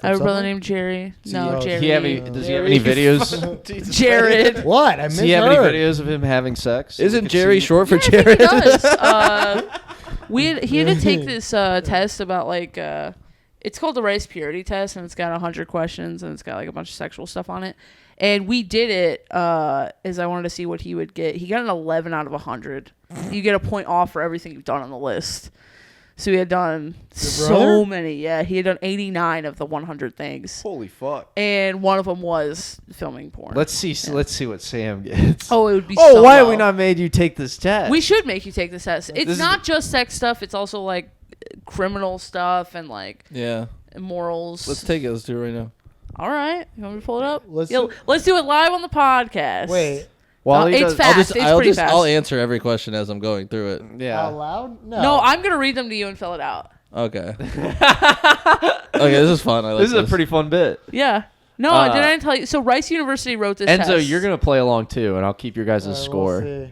I have a brother Somewhere? named Jerry. No, Oh, Jerry. Does he have any videos? Jared. What? I Does he have any misheard. videos of him having sex? isn't We could Jerry see- short for Yeah, I Jared? think he does. He had to take this test about like it's called the Rice Purity test, and it's got 100 questions, and it's got like a bunch of sexual stuff on it. And we did it as I wanted to see what he would get. He got an 11 out of 100. You get a point off for everything you've done on the list. So he had done so brother? many. Yeah, he had done 89 of the 100 things, Holy fuck! and one of them was filming porn. Let's see. Yeah. Let's see what Sam gets. Oh, it would be. Oh, so why have low. we not made you take this test? We should make you take this test. It's This is- not just sex stuff. It's also like criminal stuff and like Yeah. morals. Let's take it. Let's do it right now. All right. You want me to pull it up? Let's Yo, do- let's do it live on the podcast. Wait, While he it's does- fast. It's pretty fast. I'll answer every question as I'm going through it. Yeah. out loud? No. No, I'm gonna read them to you and fill it out. Okay. Okay, this is fun. I like This is a pretty fun bit. Yeah. No, did I tell you? So Rice University wrote this Enzo, test. you're gonna play along too, and I'll keep your guys' We'll score. see.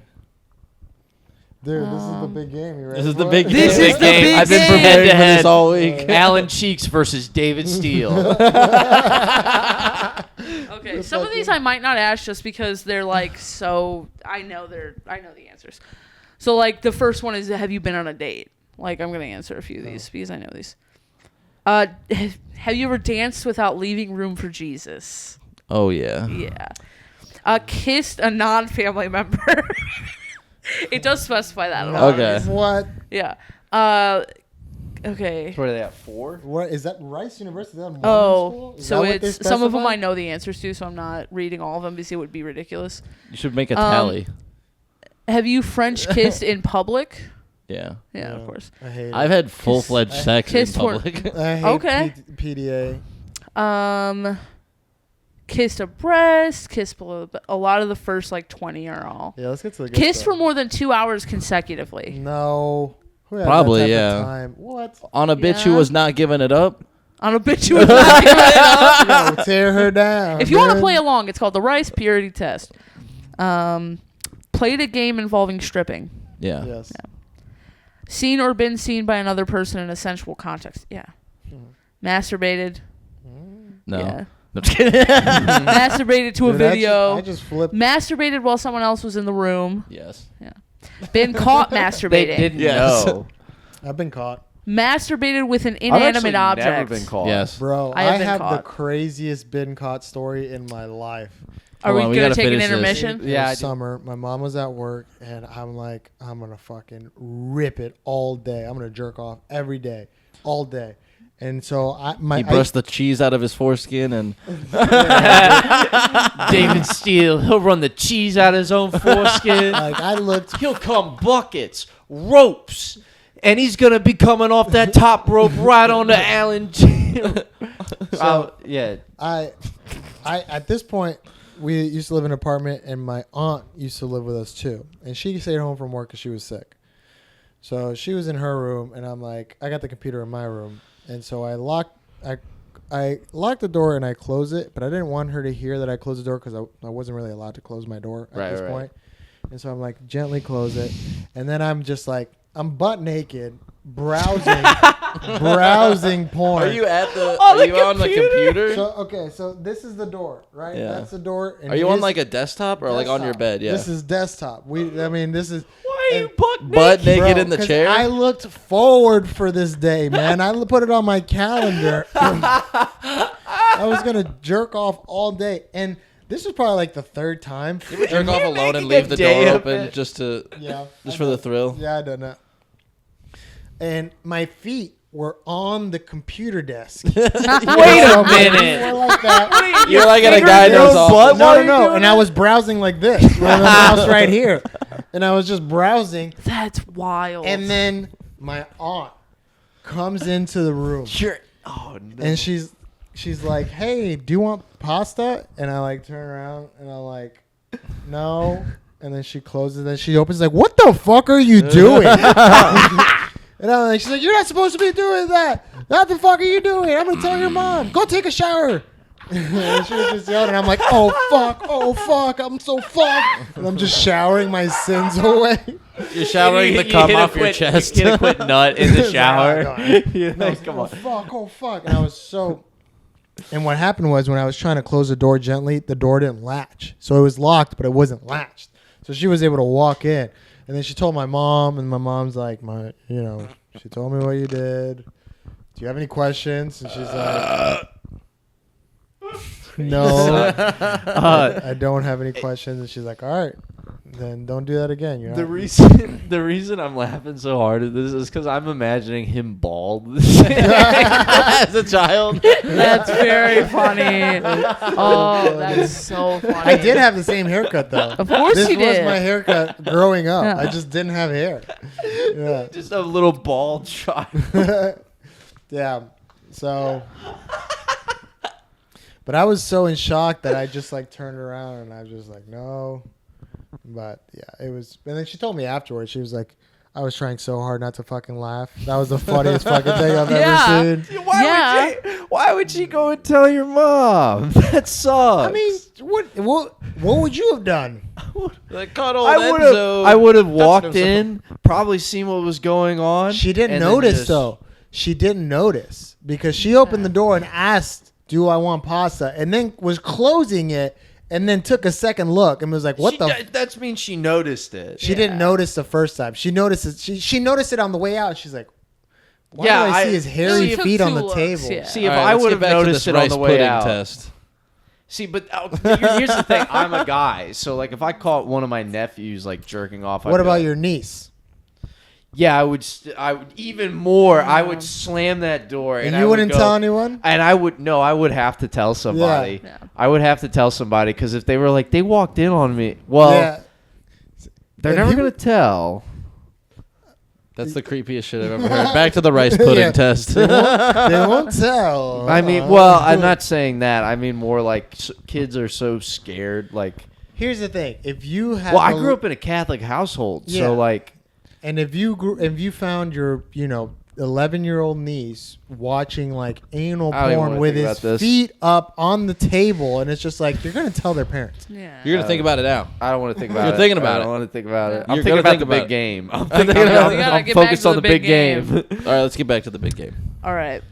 Dude, this is the big game. You ready This is the for big it? game. This is the big I've been game. preparing for Head-to-head. this all week. Alan Cheeks versus David Steele. Okay, some of these I might not ask just because they're like so. I know the answers. So like the first one is, have you been on a date? Like I'm gonna answer a few of these because I know these. Have you ever danced without leaving room for Jesus? Oh yeah. Yeah. Kissed a non-family member. It does specify that. Okay. What? Yeah. Okay. What are they at 4? What is that? Rice University? Is that Mormon Oh, school? Is so that what they it's some of them specify? I know the answers to, so I'm not reading all of them because it would be ridiculous. You should make a tally. Have you French kissed in public? Yeah. Yeah, of course. I hate it. I've had full-fledged sex in kissed for- public. I hate Okay. PDA. Kissed a breast, kissed below a lot of the first like 20 are all. Yeah, let's get to the good Kissed stuff. for more than 2 hours consecutively. No. Who had Probably, that type yeah. of time? What? On a bitch who Yeah. was not giving it up. On a bitch who was not giving it up. Yo, tear her down. If you want to man. play along, it's called the Rice Purity Test. Played a game involving stripping. Yeah. Yes. Seen or been seen by another person in a sensual context. Yeah. Masturbated. No. Yeah. No, I'm just kidding. Masturbated to a Dude, video. I just flipped. Masturbated while someone else was in the room. Yes. Been caught They masturbating. didn't Yes. know. I've been caught. masturbated with an I've actually inanimate object. never been caught. Yes. Bro, I I have been have the caught. craziest been caught story in my life. Are Hold we on, we gonna gotta take an finish this. intermission? It Yeah, I was do. summer. My mom was at work, and I'm like, I'm gonna fucking rip it all day. I'm gonna jerk off every day, all day. And so He brushed the cheese out of his foreskin and David Steele, he'll run the cheese out of his own foreskin. like I looked. He'll come buckets, ropes, and he's gonna be coming off that top rope right onto Alan. So yeah, I at this point, we used to live in an apartment, and my aunt used to live with us too. And she stayed home from work because she was sick. So she was in her room, and I'm like, I got the computer in my room, and so I locked the door and I closed it, but I didn't want her to hear that I closed the door because I wasn't really allowed to close my door at this point. And so I'm like, gently close it, and then I'm just like, I'm butt naked, browsing porn. Are you at the? Are you on the computer? So okay, so this is the door, right? Yeah. That's the door. And Are you it on is like a desktop or like on your desktop. bed? Yeah. This is desktop. This is why are you and- butt naked Bro, in the 'cause chair. I looked forward for this day, man. I put it on my calendar. I was gonna jerk off all day, and this was probably like the third time. You would jerk off alone and making leave a the day door of open it. just Yeah, for the thrill. Yeah, I done that. And my feet were on the computer desk. Wait a They minute. were like that. You're like at a guy knows office. No. And I was browsing like this with the mouse right here, and I was just browsing. That's wild. And then my aunt comes into the room, Oh no. and she's like, "Hey, do you want pasta?" And I like turn around and I'm like, "No." And then she closes, and then she opens like, "What the fuck are you doing?" And I'm like, she's like, "You're not supposed to be doing that. What the fuck are you doing? I'm gonna tell your mom. Go take a shower." And she was just yelling, and I'm like, "Oh fuck, I'm so fucked." And I'm just showering my sins away. You're showering the cum off your chest. You hit a quick nut in the shower. You're like, come "Oh on. fuck." And I was so. And what happened was when I was trying to close the door gently, the door didn't latch. So it was locked, but it wasn't latched. So she was able to walk in. And then she told my mom, and my mom's like, she told me what you did. Do you have any questions? And she's like, no, I don't have any questions. And she's like, all right, then don't do that again. You're The not- reason I'm laughing so hard at this is because I'm imagining him bald As a child. That's very funny. Oh, that's so funny. I did have the same haircut, though. Of course This you was did. my haircut growing up. Yeah. I just didn't have hair. Yeah. just a little bald child. Yeah. So, but I was so in shock that I just like turned around and I was just like, no. But yeah, it was. And then she told me afterwards, she was like, I was trying so hard not to fucking laugh. That was the funniest fucking thing I've Yeah. ever seen. Why would she go and tell your mom? That sucks. I mean, what would you have done? Like caught old I Enzo. would have walked himself. in, probably seen what was going on. She didn't and then notice just- though. She didn't notice because she opened the door and asked, "Do I want pasta?" And then was closing it and then took a second look and was like, "What the?" That means she noticed it. She didn't notice the first time. She noticed it. She noticed it on the way out. She's like, "Why Yeah, do I see I- his hairy She took feet on two the looks, table?" yeah. See, if All right, I let's would get have back to noticed this it on rice the way pudding out. test. See, but here's the thing. I'm a guy, so like if I caught one of my nephews like jerking off, What about your niece? Yeah, I would even more. I would slam that door, And I you would wouldn't go- tell anyone? And I would have to tell somebody. Yeah. I would have to tell somebody because if they were like they walked in on me, well, Yeah. they're And never he- gonna tell. That's the creepiest shit I've ever heard. Back to the rice pudding Yeah. test. They won't tell. I mean, well, I'm not saying that. I mean more like kids are so scared. Like, Here's the thing: if you have, well, I grew up in a Catholic household, Yeah. so like, and if you found your 11-year-old niece watching like anal I don't even porn wanna with think his about this. feet up on the table, and it's just like they're gonna tell their parents. Yeah. You're gonna think about it now. I don't want to think about You're it. thinking about I it. don't want to think about it. You're I'm gonna thinking about think the about big it. game. I'm thinking thinking about it. We gotta I'm get back focused to on the the big big game. All right, let's get back to the big game. All right.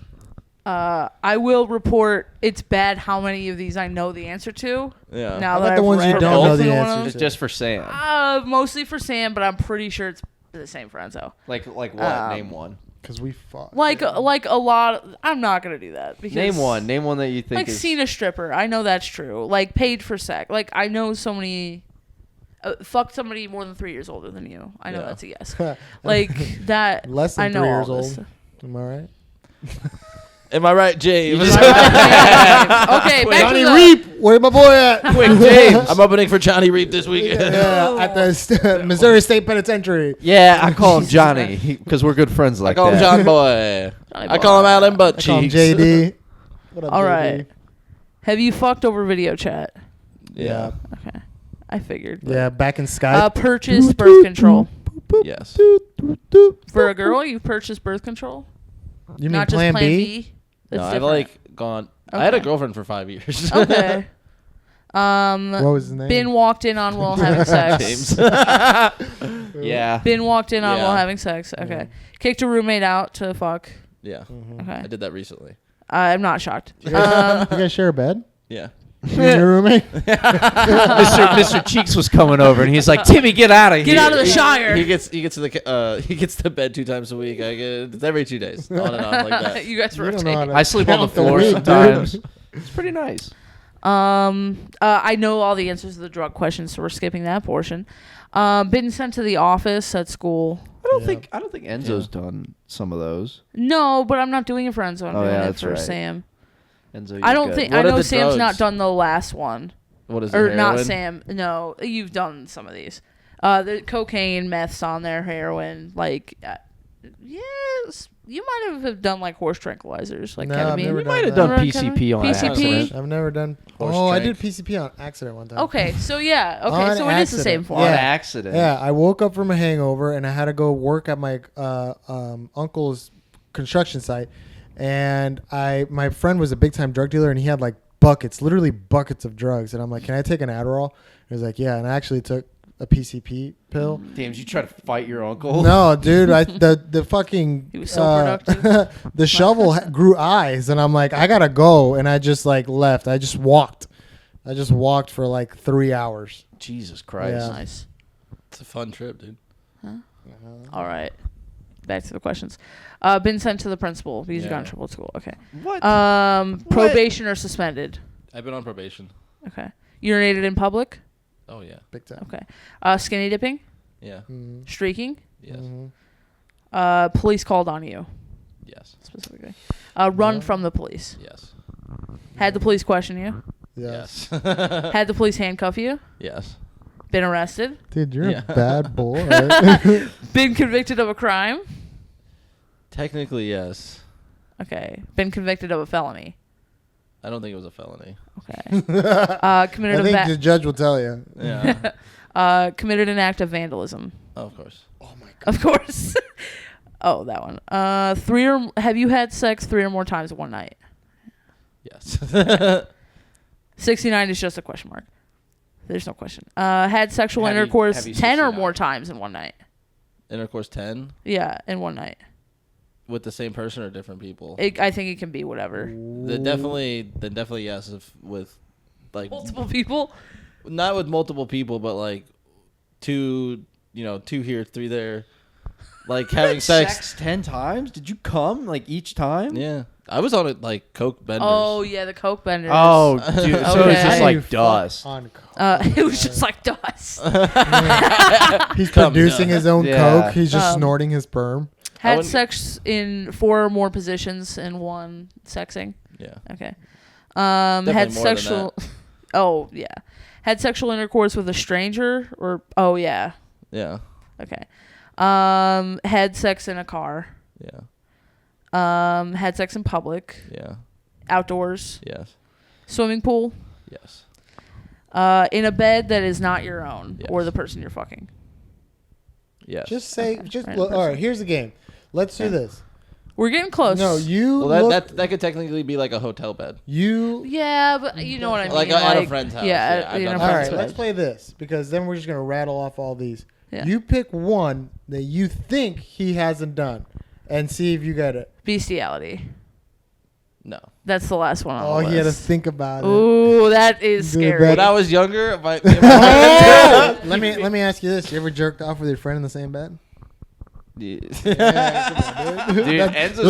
I will report it's bad how many of these I know the answer to. Yeah. Now How that about the I've ones you read don't both know of the them. answers Just for Sam. Mostly for Sam, but I'm pretty sure it's the same for Enzo. Like what? Um, Name one. Because we fought. Like a lot. I'm not gonna do that. Because Name one that you think like is seen a stripper. I know that's true. Like paid for sex. Like I know so many. Fucked somebody more than 3 years older than you. I know that's a yes. Like that. Less than I know 3 all years this. old. Am I right? Am I right, James? Okay, back Johnny to the, Reap, where my boy at? Quick, James. I'm opening for Johnny Reap this weekend. Yeah, at the Missouri State Penitentiary. Yeah, I call him Johnny because we're good friends I like call him that. John Boy. Johnny I Boy. call him Alan Butt I call him Cheeks. JD. What up, All JD? right. Have you fucked over video chat? Yeah. Okay, I figured. but- Yeah, back in Skype. Purchased birth control Yes. for a girl. You purchased birth control, You mean not just Plan Plan B? B. No, That's I've different. like gone. I had a Okay. girlfriend for 5 years. Okay. What was his name? Been walked in on while having sex. James. Yeah. Been walked in on Yeah. while having sex. Okay. Kicked a roommate out to fuck. Yeah. Mm-hmm. Okay. I did that recently. I'm not shocked. You guys share a bed? Yeah. You and your roommate? Mr. Cheeks was coming over and he's like, Timmy, get out of here. Get out of the Shire. He gets to bed 2 times a week. It's every 2 days. On and on like that. You guys You don't know how rotate. to I sleep on the count the floor week, dude. sometimes. It's pretty nice. I know all the answers to the drug questions, so we're skipping that portion. Been sent to the office at school. I don't Yeah. think Enzo's done some of those. No, but I'm not doing it for Enzo. I'm Oh, doing yeah, it that's for right. Sam. Enzo, I you're don't good. think. What I are know the Sam's not drugs? done the last one. What is it? Or not heroin? Sam. No, you've done some of these. The cocaine, meths on there, heroin. Like, yes, you might have done like horse tranquilizers, like No, I've ketamine. never You done might have that. done Remember PCP on PCP? accident. I've never done. Horse I did trank. PCP on accident one time. Okay, so yeah. Okay, On so it is the accident. same form. On Yeah. accident. Yeah, I woke up from a hangover and I had to go work at my uncle's construction site, and my friend was a big time drug dealer and he had like literally buckets of drugs, and I'm like, can I take an Adderall? He was like, yeah, and I actually took a PCP pill. Damn, you try to fight your uncle? No, dude, the fucking He was so productive. the shovel grew eyes, and I'm like, I gotta go, and I just like left. I just walked for like 3 hours. Jesus Christ. Yeah. Nice. It's a fun trip, dude. All right. Back to the questions. Been sent to the principal because you got in trouble at school. Okay. What? Probation or suspended. I've been on probation. Okay. Urinated in public. Oh yeah. Big time. Okay. Skinny dipping. Yeah. Mhm. Streaking. Yes. Mhm. Police called on you Yes. specifically. Run from the police. Yes. Had the police question you. Yes. Yes. Had the police handcuff you. Yes. Been arrested. Dude, you're Yeah. a bad boy. Been convicted of a crime. Technically, yes. Okay. Been convicted of a felony. I don't think it was a felony. Okay. I Committed think the judge will tell you. Yeah. committed an act of vandalism. Oh, of course. Oh my god. Of course. Oh, that one. Have you had sex 3 or more times in one night? Yes. 69 is just a question mark. There's no question. Had sexual Have you- intercourse have you 10 or 69? more times in one night. Intercourse 10 Yeah, in one night. with the same person or different people. I think it can be whatever. Then definitely yes. If with like Multiple people. not with multiple people, but like two here, 3 there, like having sex. 10 times? Did you come like each time? Yeah, I was on it like coke benders. Oh, yeah, the coke benders. Oh, dude. So it's Okay. just You like fuck dust. on It was just like dust. He's Come producing down. his own Yeah. coke. He's just Um, snorting his sperm. Had wouldn't- sex in 4 or more positions in one sexing. Yeah. Okay. Definitely Had more than sexual. Oh yeah. Had sexual intercourse with a stranger or oh yeah. Yeah. Okay. Had sex in a car. Yeah. Had sex in public, Yeah. outdoors, Yes. swimming pool, Yes. in a bed that is not your own or Yes. the person you're fucking. Yes. Just say, Okay, just random all right. person. Here's the game. Let's do this. We're getting close. No, you well, look. that could technically be like a hotel bed. You. Yeah, but you know what I mean. Like at a friend's house. Yeah, Yeah, I've in a done All friend's right, let's bed. play this because then we're just gonna rattle off all these. Yeah. You pick one that you think he hasn't done, and see if you get it. Bestiality. No. That's the last one on Oh, the he had to list. think about it. Ooh, that is Dude, scary. that- When I was younger, let me ask you this: you ever jerked off with your friend in the same bed? Dude, Those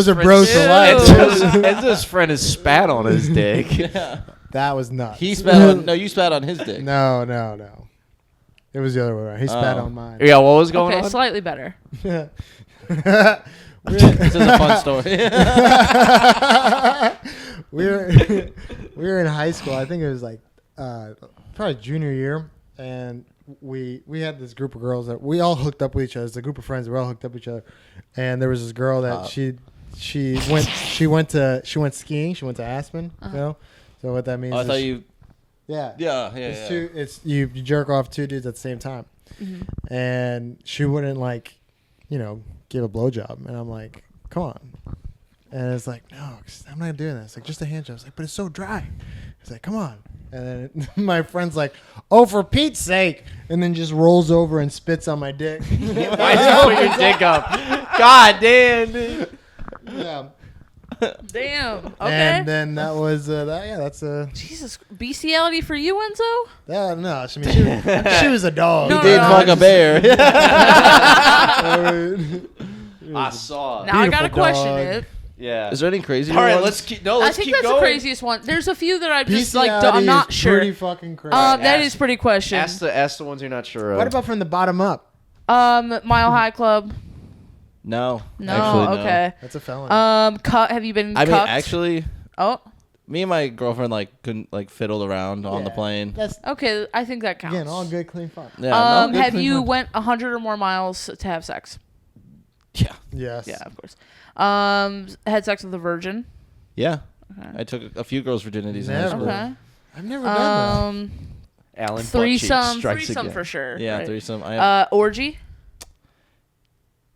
are bros for life. Enzo's friend has spat on his dick. Yeah. That was nuts. He spat on. No, you spat on his dick. No. It was the other way around. He spat Oh. on mine. Yeah, what was going Okay, on? slightly better. This is a fun story. we were in high school. I think it was like probably junior year, and we had this group of girls that we all hooked up with each other. It's a group of friends that we all hooked up with each other, and there was this girl that she went skiing. She went to Aspen. You know, so what that means? Oh, I is thought you. Yeah. Yeah. It's you jerk off two dudes at the same time, and she wouldn't give a blowjob, and I'm like, come on, and it's like, no, I'm not doing this. Like just a hand job. It's like, but it's so dry. It's like, come on, and then my friend's like, oh, for Pete's sake, and then just rolls over and spits on my dick. Why'd you put your dick up? God damn, dude. Yeah. Damn. Okay. And then that was that. Yeah, that's Jesus, bestiality for you, Enzo? no. She was a dog. No, He did fuck a bear. I saw. Now I gotta Beautiful question dog. it. Yeah. Is there any crazy? All right, ones? let's keep. I think keep that's going. the craziest one. There's a few that I just Bestiality I'm not is sure. Pretty fucking crazy. That ask- is pretty question. Ask the ones you're not sure of. What about from the bottom up? Mile High Club. No. No. Actually, no. Okay. That's a felony. Have you been? I mean, cucked? actually, Oh. me and my girlfriend couldn't fiddled around on the Yeah. plane. That's Okay. I think that counts. again all good, clean fun. Yeah. no, good, have clean you fun. went 100 or more miles to have sex? Yeah. Yes. Yeah, of course. Had sex with a virgin. Yeah. Okay. I took a few girls' virginities in high Never. school. Okay. I've never done Alan Threesome strikes for again. sure. Yeah, right? threesome. I have, Orgy.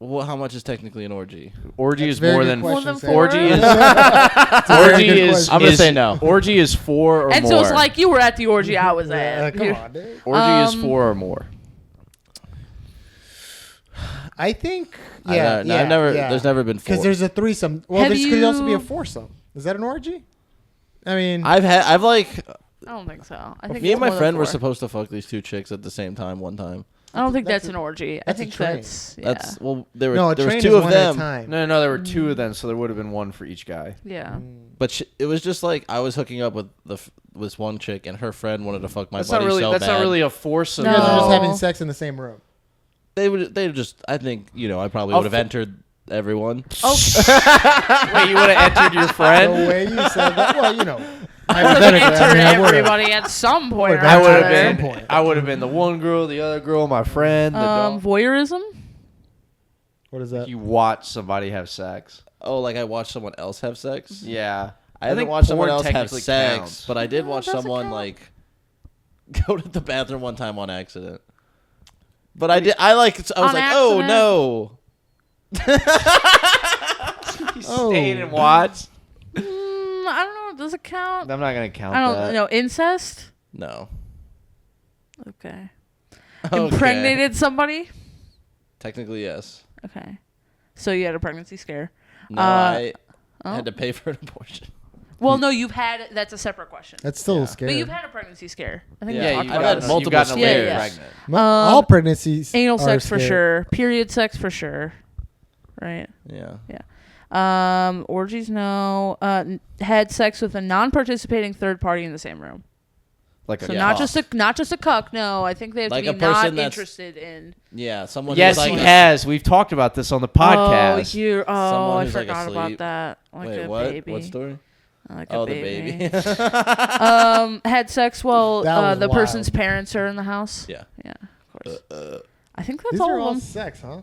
well, how much is technically an orgy? Orgy That's is very more good than question, More than Sam. four? orgy is It's a very orgy good is. question. I'm gonna is- say no. Orgy is 4 or And more. so it's like you were at the orgy I was that. at. Come on, dude. orgy is 4 or more. I think. I Yeah. don't know. I've never. Yeah. There's never been four. Because there's a threesome. Well, Have this could also be a you- foursome. Is that an orgy? I mean, I've I don't think so. I think me and it's my more than friend were 4. supposed to fuck these two chicks at the same time one time. I don't think That's that's an orgy. I that's a think train. that's yeah. That's well, there no, a was train two is of one at a them, time. No, there were 2 of them, so there would have been 1 for each guy. yeah. but it was just like I was hooking up with this one chick, and her friend wanted to fuck my That's buddy not really. so That's bad. not really a foursome. You guys are just No. having sex in the same room. They just. I think I probably Oh, would have entered everyone. Oh, Wait, you would have entered your The friend? way you said that, well, I would have hypothetically, entered I would've. everybody at some point. Would've or I would entered have at another. some been. point. I would have been the one girl, the other girl, my friend, the dog. Voyeurism. What is that? You watch somebody have sex. Oh, like I watched someone else have sex. Yeah. I haven't think watched someone porn else have technically sex, counts. but I did No, watch it doesn't someone count. go to the bathroom one time on accident. But I did. I was On like, oh accident? no. Oh. Stayed and watched. I don't know. Does it count? I'm not gonna count I don't that. know. Incest. No. Okay. Okay. Impregnated somebody. Technically, yes. Okay. So you had a pregnancy scare. No, I oh. had to pay for an abortion. Well, no, you've had. That's a separate question. That's still Yeah. scary. But you've had a pregnancy scare. I think we Yeah, talked you've about had this. multiple gotten a lady scares. Yeah. pregnant. All pregnancies. Anal are sex for scary. sure. Period sex for sure. Right. Yeah. Orgies, no. Had sex with a non-participating third party in the same room. Like a So Yeah. not just a cuck. No, I think they have Like to a be person not that's- interested in. Yeah. Someone. Yes, who's he like has. We've talked about this on the podcast. Someone I who's, like, forgot about asleep. that. Like Wait, a what? baby. What story? Like Oh, a the baby. Had sex while That was the wild. person's parents are in the house. Yeah. Yeah, of course. I think that's These all are of all them. sex, huh?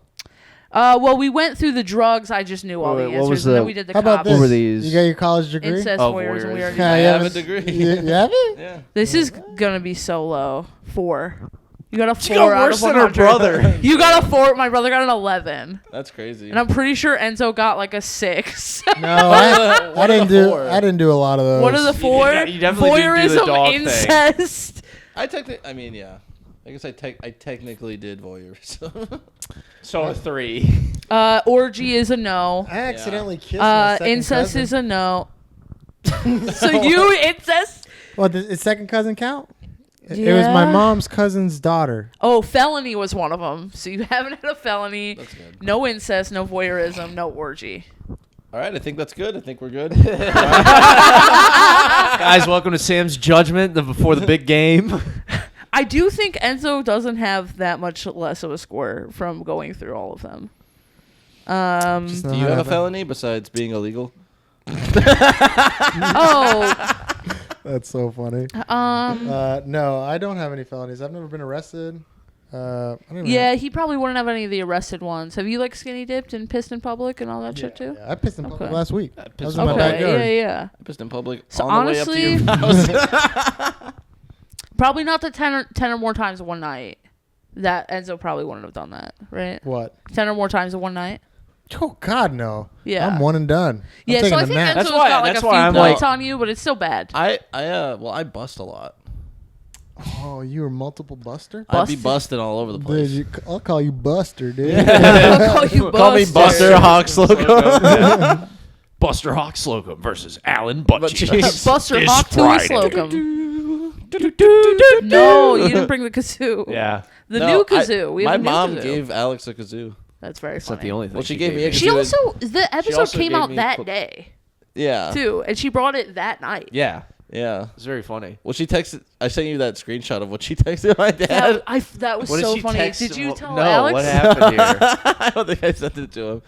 Well, we went through the drugs. I just knew all Wait, the what answers, was and then the- we did the How about cops. this? What were these? You got your college degree? Incest, Oh, voyeurism. We voyeurism. already Yeah, I did. yeah, have a but- degree. You have it? Yeah. This is gonna be so low. 4. You got a 4 She got out worse of than her 100. brother. You got a 4. My brother got an 11, That's crazy. and I'm pretty sure Enzo got like a 6. No, I What didn't are the do. four? I didn't do a lot of those. What are the 4? You definitely didn't do the Voyeurism, dog thing. incest. I mean, yeah. I guess I technically did voyeurism. So a 3. Orgy is a no. I accidentally kissed my second Incest cousin. is a no. So you incest? What? Does second cousin count? It was my Yeah. mom's cousin's daughter. Oh, felony was one of them. So you haven't had a felony. That's good. No incest, no voyeurism, no orgy. All right, I think that's good. I think we're good. Guys, welcome to Sam's Judgment before the big game. I do think Enzo doesn't have that much less of a score from going through all of them. Just Do not you have a having- felony besides being illegal? Oh, That's so funny. No, I don't have any felonies. I've never been arrested. I don't even yeah, he probably wouldn't have any of the arrested ones. Have you like skinny dipped and pissed in public and all that shit too? Yeah, I pissed in public Okay. last week. I was in in my public. backyard. Yeah. I pissed in public So on the way up to your honestly- house. Probably not the 10 or more times in one night. That Enzo probably wouldn't have done that, right? What? 10 or more times in one night. Oh God, no. Yeah. I'm one and done. I'm Yeah, so taking I a think nap. Enzo's That's why- got like that's a why few I'm points like- on you, but it's still bad. I bust a lot. Oh, you were multiple buster? I'd be Busted. busting all over the Dude, place. I'll call you Buster, dude. I'll call you Call me Buster. Buster Hawk Slocum. Buster Hawk Slocum versus Alan Butchie. Buster This Hawk to Friday. Slocum. No, you didn't bring the kazoo. Yeah. The No, new kazoo. We my have a new mom kazoo. gave Alex a kazoo. That's very That's funny. not the only thing. Well, she gave me a She kazoo. also the episode also came gave out me that cl- day Yeah. too, and she brought it that night. Yeah. Yeah. It's very funny. Well, she texted. I sent you that screenshot of what she texted my dad. That was What did so she funny. text? Did you tell no, Alex? what happened here? I don't think I sent it to him.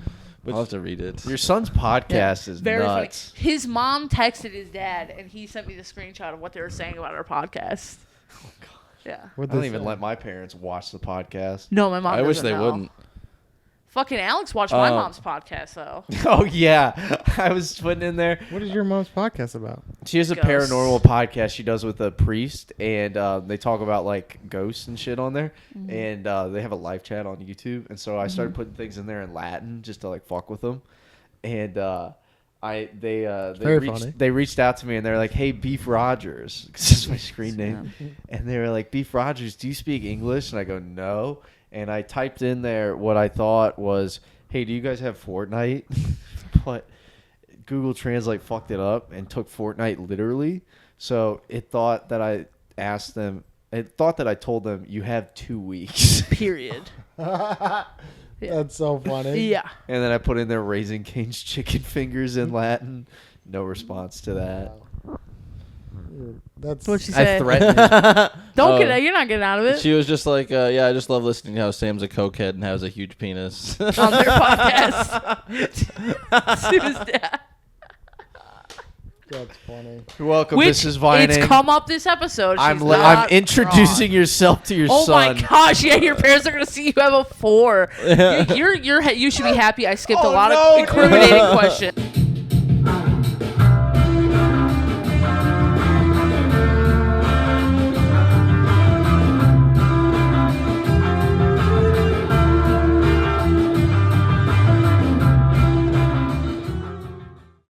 But I'll have to read it. Your son's podcast is Very nuts. funny. His mom texted his dad, and he sent me the screenshot of what they were saying about our podcast. Oh God. Yeah. I What'd don't they even say? let my parents watch the podcast. No, my mom. I wish doesn't they know. wouldn't. Fucking Alex watched my mom's podcast though. Oh yeah, I was putting in there. What is your mom's podcast about? She has a Ghosts. paranormal podcast she does with a priest, and they talk about like ghosts and shit on there. And they have a live chat on YouTube, and so I started putting things in there in Latin just to like fuck with them. And Very funny. they reached out to me and they're like, "Hey, Beef Rogers," 'cause this is my screen name, and they were like, "Beef Rogers, do you speak English?" And I go, "No." And I typed in there what I thought was, "Hey, do you guys have Fortnite?" But Google Translate fucked it up and took Fortnite literally. So it thought that I asked them. It thought that I told them you have 2 weeks. Period. That's so funny. Yeah. And then I put in there Raising Cane's chicken fingers in Latin. No response to that. That's What'd she I say? threatened. Don't Oh. get it. You're not getting out of it. She was just like, yeah, I just love listening to how Sam's a cokehead and has a huge penis. On their podcast. To his dad. That's funny. You're welcome, Which Mrs. Vining. it's come up this episode. I'm She's not introducing wrong. yourself to your Oh son. my gosh! Yeah, your parents are gonna see you have a 4. You should be happy. I skipped a lot of incriminating questions.